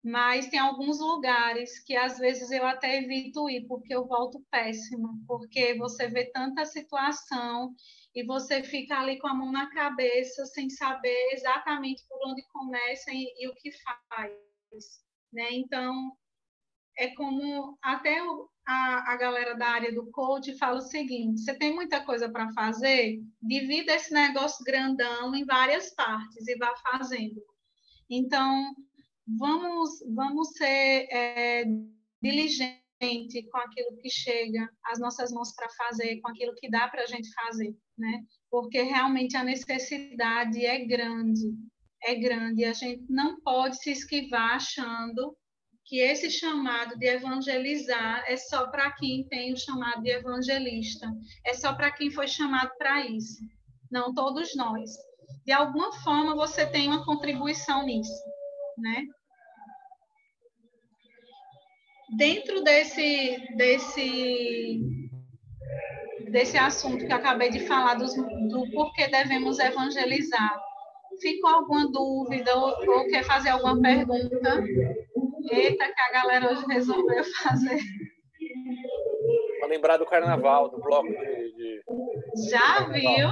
mas tem alguns lugares que às vezes eu até evito ir, porque eu volto péssima, porque você vê tanta situação e você fica ali com a mão na cabeça, sem saber exatamente por onde começa e o que faz, né? Então, é como até a galera da área do coach fala o seguinte: você tem muita coisa para fazer, divida esse negócio grandão em várias partes e vá fazendo. Então, vamos ser diligente com aquilo que chega às nossas mãos para fazer, com aquilo que dá para a gente fazer, né? Porque realmente a necessidade é grande, e a gente não pode se esquivar achando que esse chamado de evangelizar é só para quem tem o chamado de evangelista, é só para quem foi chamado para isso. Não, todos nós. De alguma forma, você tem uma contribuição nisso, né? Dentro desse assunto que eu acabei de falar, do porquê devemos evangelizar, ficou alguma dúvida ou quer fazer alguma pergunta? Eita, que a galera hoje resolveu fazer.
Pra lembrar do carnaval, do bloco de
Já viu?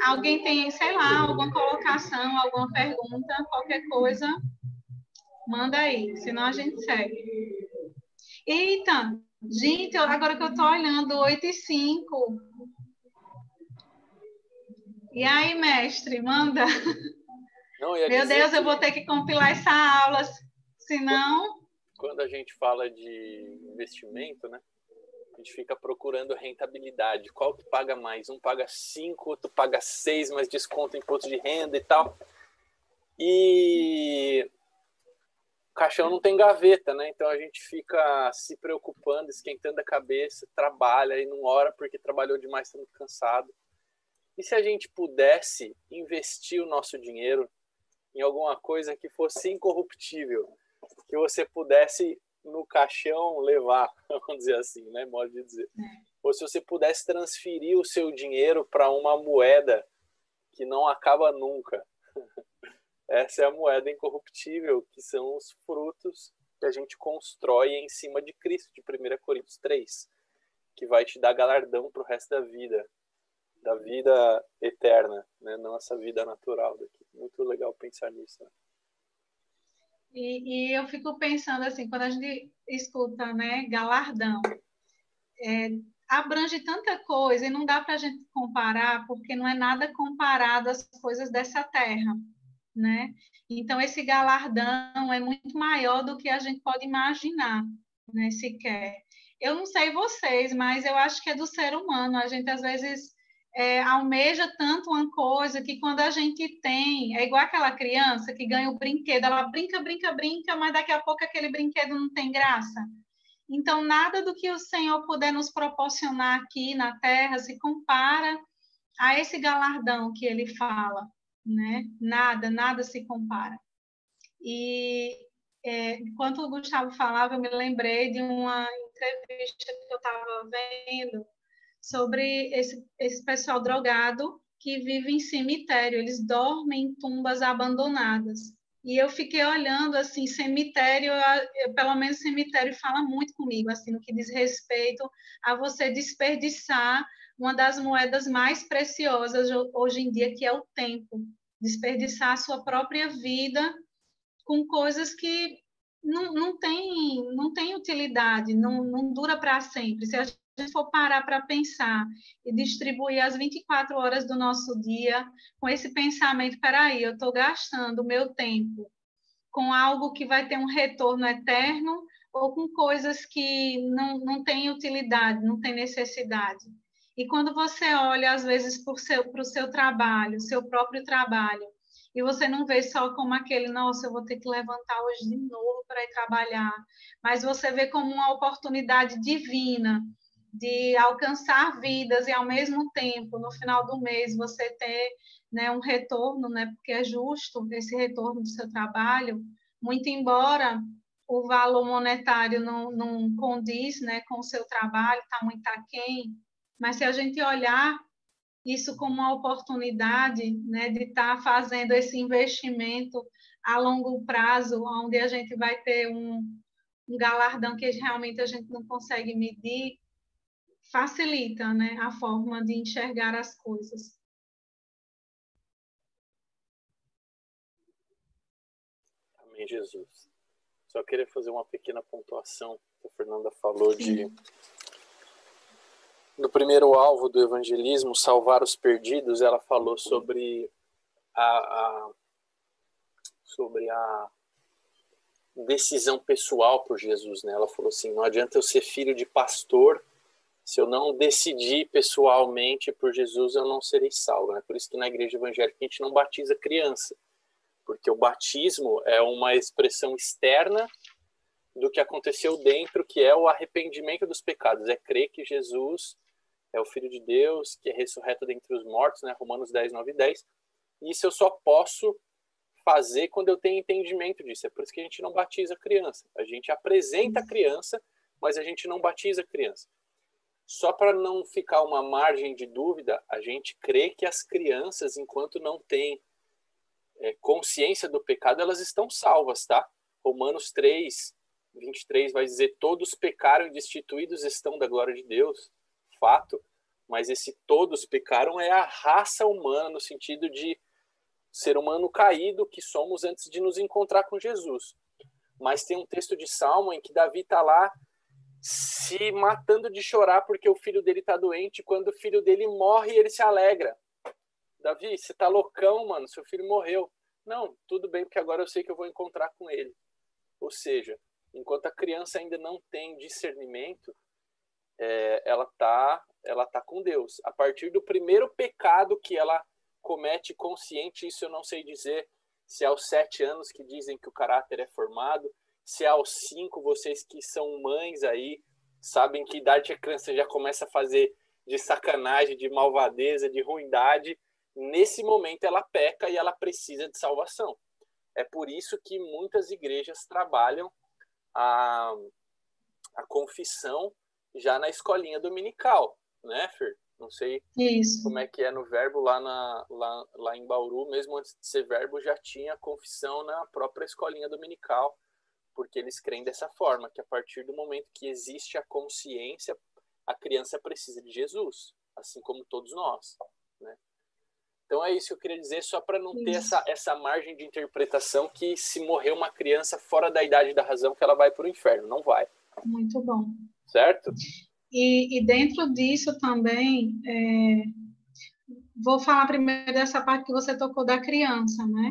Alguém tem, sei lá, alguma colocação, alguma pergunta, qualquer coisa, manda aí, senão a gente segue. Eita, gente, agora que eu tô olhando, 8h05. E aí, mestre, manda.
Não,
Meu Deus, eu vou ter que compilar essa aula, senão...
Quando a gente fala de investimento, né? A gente fica procurando rentabilidade. Qual que paga mais? Um paga 5, outro paga 6, mas desconta imposto de renda e tal. E o caixão não tem gaveta, né? Então a gente fica se preocupando, esquentando a cabeça, trabalha e não ora porque trabalhou demais, está muito cansado. E se a gente pudesse investir o nosso dinheiro em alguma coisa que fosse incorruptível, que você pudesse no caixão levar, vamos dizer assim, né? Modo de dizer. Ou se você pudesse transferir o seu dinheiro para uma moeda que não acaba nunca. Essa é a moeda incorruptível, que são os frutos que a gente constrói em cima de Cristo, de 1 Coríntios 3, que vai te dar galardão para o resto da vida eterna, né? Não essa vida natural daqui. Muito legal pensar nisso, né?
E eu fico pensando assim, quando a gente escuta, né, galardão, abrange tanta coisa e não dá para a gente comparar, porque não é nada comparado às coisas dessa terra, né? Então, esse galardão é muito maior do que a gente pode imaginar, né, sequer. Eu não sei vocês, mas eu acho que é do ser humano. A gente, às vezes, almeja tanto uma coisa que quando a gente tem... É igual aquela criança que ganha o brinquedo. Ela brinca, brinca, brinca, mas daqui a pouco aquele brinquedo não tem graça. Então, nada do que o Senhor puder nos proporcionar aqui na Terra se compara a esse galardão que Ele fala, né? Nada se compara. E enquanto o Gustavo falava, eu me lembrei de uma entrevista que eu estava vendo sobre esse pessoal drogado que vive em cemitério. Eles dormem em tumbas abandonadas. E eu fiquei olhando, assim, cemitério, pelo menos cemitério fala muito comigo, assim, no que diz respeito a você desperdiçar uma das moedas mais preciosas hoje em dia, que é o tempo. Desperdiçar a sua própria vida com coisas que não tem utilidade, não dura para sempre. Se a gente for parar para pensar e distribuir as 24 horas do nosso dia com esse pensamento, peraí, eu estou gastando o meu tempo com algo que vai ter um retorno eterno, ou com coisas que não têm utilidade, não têm necessidade. E quando você olha, às vezes, para o seu trabalho, seu próprio trabalho, e você não vê só como aquele, nossa, eu vou ter que levantar hoje de novo para ir trabalhar, mas você vê como uma oportunidade divina de alcançar vidas e, ao mesmo tempo, no final do mês, você ter, né, um retorno, né, porque é justo esse retorno do seu trabalho, muito embora o valor monetário não condiz, né, com o seu trabalho, está muito aquém, mas se a gente olhar isso como uma oportunidade, né, de estar fazendo esse investimento a longo prazo, onde a gente vai ter um galardão que realmente a gente não consegue medir, facilita, né, a forma de enxergar as coisas.
Amém, Jesus. Só queria fazer uma pequena pontuação que a Fernanda falou do primeiro alvo do evangelismo, salvar os perdidos. Ela falou sobre sobre a decisão pessoal por Jesus, né? Ela falou assim, não adianta eu ser filho de pastor, se eu não decidir pessoalmente por Jesus, eu não serei salvo, né? Por isso que na igreja evangélica a gente não batiza criança, porque o batismo é uma expressão externa do que aconteceu dentro, que é o arrependimento dos pecados, é crer que Jesus é o Filho de Deus, que é ressurreto dentre os mortos, né? Romanos 10, 9 e 10. E isso eu só posso fazer quando eu tenho entendimento disso. É por isso que a gente não batiza a criança. A gente apresenta a criança, mas a gente não batiza a criança. Só para não ficar uma margem de dúvida, a gente crê que as crianças, enquanto não têm consciência do pecado, elas estão salvas, tá? Romanos 3, 23 vai dizer, todos pecaram e destituídos estão da glória de Deus. Fato. Mas esse todos pecaram é a raça humana, no sentido de ser humano caído que somos antes de nos encontrar com Jesus. Mas tem um texto de Salmo em que Davi está lá se matando de chorar porque o filho dele está doente. Quando o filho dele morre, ele se alegra. Davi, você tá loucão, mano, seu filho morreu. Não, tudo bem, porque agora eu sei que eu vou encontrar com ele. Ou seja, enquanto a criança ainda não tem discernimento, ela tá com Deus. A partir do primeiro pecado que ela comete consciente, isso eu não sei dizer se é aos 7 anos que dizem que o caráter é formado, se é aos 5, vocês que são mães aí, sabem que idade a criança já começa a fazer de sacanagem, de malvadeza, de ruindade. Nesse momento ela peca e ela precisa de salvação. É por isso que muitas igrejas trabalham a confissão já na escolinha dominical, né, Fer? Não sei como é que é no Verbo lá em Bauru, mesmo antes de ser Verbo, já tinha confissão na própria escolinha dominical, porque eles creem dessa forma, que a partir do momento que existe a consciência, a criança precisa de Jesus, assim como todos nós, né? Então é isso que eu queria dizer, só para não ter essa margem de interpretação que se morrer uma criança fora da idade da razão, que ela vai para o inferno. Não vai.
Muito bom.
Certo?
E dentro disso também, vou falar primeiro dessa parte que você tocou da criança, né?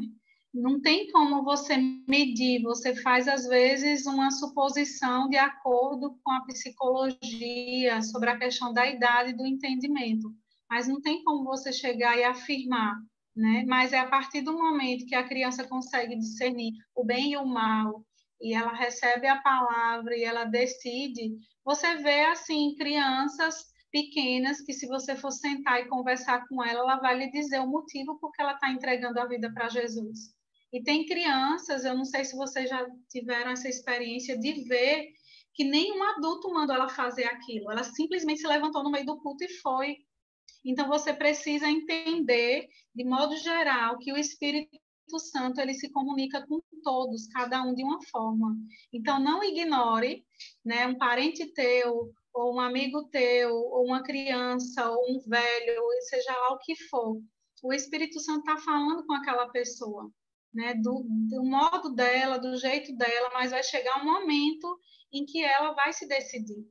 Não tem como você medir, você faz, às vezes, uma suposição de acordo com a psicologia sobre a questão da idade e do entendimento, mas não tem como você chegar e afirmar, né? Mas é a partir do momento que a criança consegue discernir o bem e o mal, e ela recebe a palavra e ela decide, você vê, assim, crianças pequenas que, se você for sentar e conversar com ela, ela vai lhe dizer o motivo por que ela está entregando a vida para Jesus. E tem crianças, eu não sei se vocês já tiveram essa experiência de ver que nenhum adulto mandou ela fazer aquilo. Ela simplesmente se levantou no meio do culto e foi. Então, você precisa entender, de modo geral, que o Espírito Santo ele se comunica com todos, cada um de uma forma. Então, não ignore, né, um parente teu, ou um amigo teu, ou uma criança, ou um velho, ou seja lá o que for. O Espírito Santo está falando com aquela pessoa, né, do modo dela, do jeito dela, mas vai chegar um momento em que ela vai se decidir,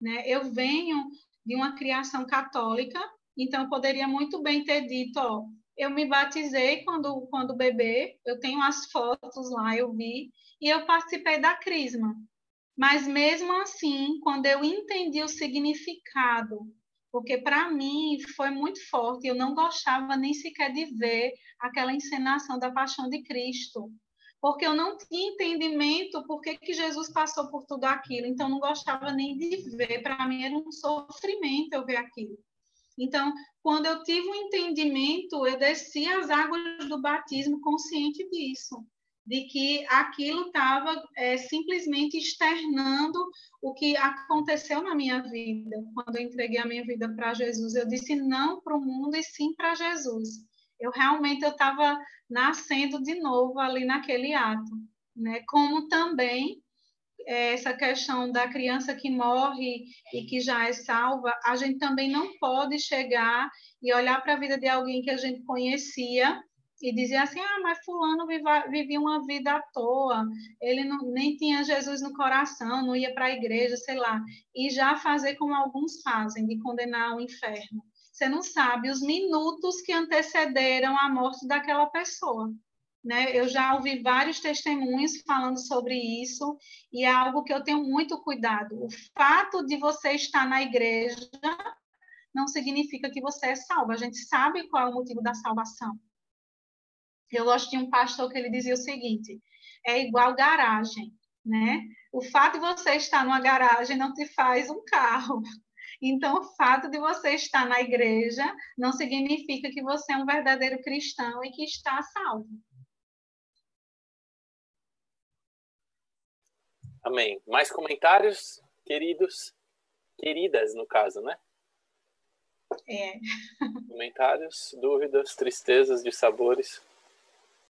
né? Eu venho de uma criação católica, então eu poderia muito bem ter dito, ó, eu me batizei quando bebê, eu tenho as fotos lá, eu vi, e eu participei da crisma. Mas mesmo assim, quando eu entendi o significado, porque para mim foi muito forte, eu não gostava nem sequer de ver aquela encenação da Paixão de Cristo, porque eu não tinha entendimento por que Jesus passou por tudo aquilo, então não gostava nem de ver, para mim era um sofrimento eu ver aquilo. Então, quando eu tive um entendimento, eu desci as águas do batismo consciente disso, de que aquilo estava simplesmente externando o que aconteceu na minha vida. Quando eu entreguei a minha vida para Jesus, eu disse não para o mundo e sim para Jesus. Eu realmente estava nascendo de novo ali naquele ato, né? Como também essa questão da criança que morre e que já é salva, a gente também não pode chegar e olhar para a vida de alguém que a gente conhecia e dizer assim, mas fulano vivia uma vida à toa, ele não, nem tinha Jesus no coração, não ia para a igreja, sei lá, e já fazer como alguns fazem, de condenar ao inferno. Você não sabe os minutos que antecederam a morte daquela pessoa. Né? Eu já ouvi vários testemunhos falando sobre isso e é algo que eu tenho muito cuidado. O fato de você estar na igreja não significa que você é salvo. A gente sabe qual é o motivo da salvação. Eu gosto de um pastor que ele dizia o seguinte: é igual garagem, né? O fato de você estar numa garagem não te faz um carro. Então, o fato de você estar na igreja não significa que você é um verdadeiro cristão e que está salvo.
Amém. Mais comentários, queridos? Queridas, no caso, né?
É.
Comentários, dúvidas, tristezas, dissabores?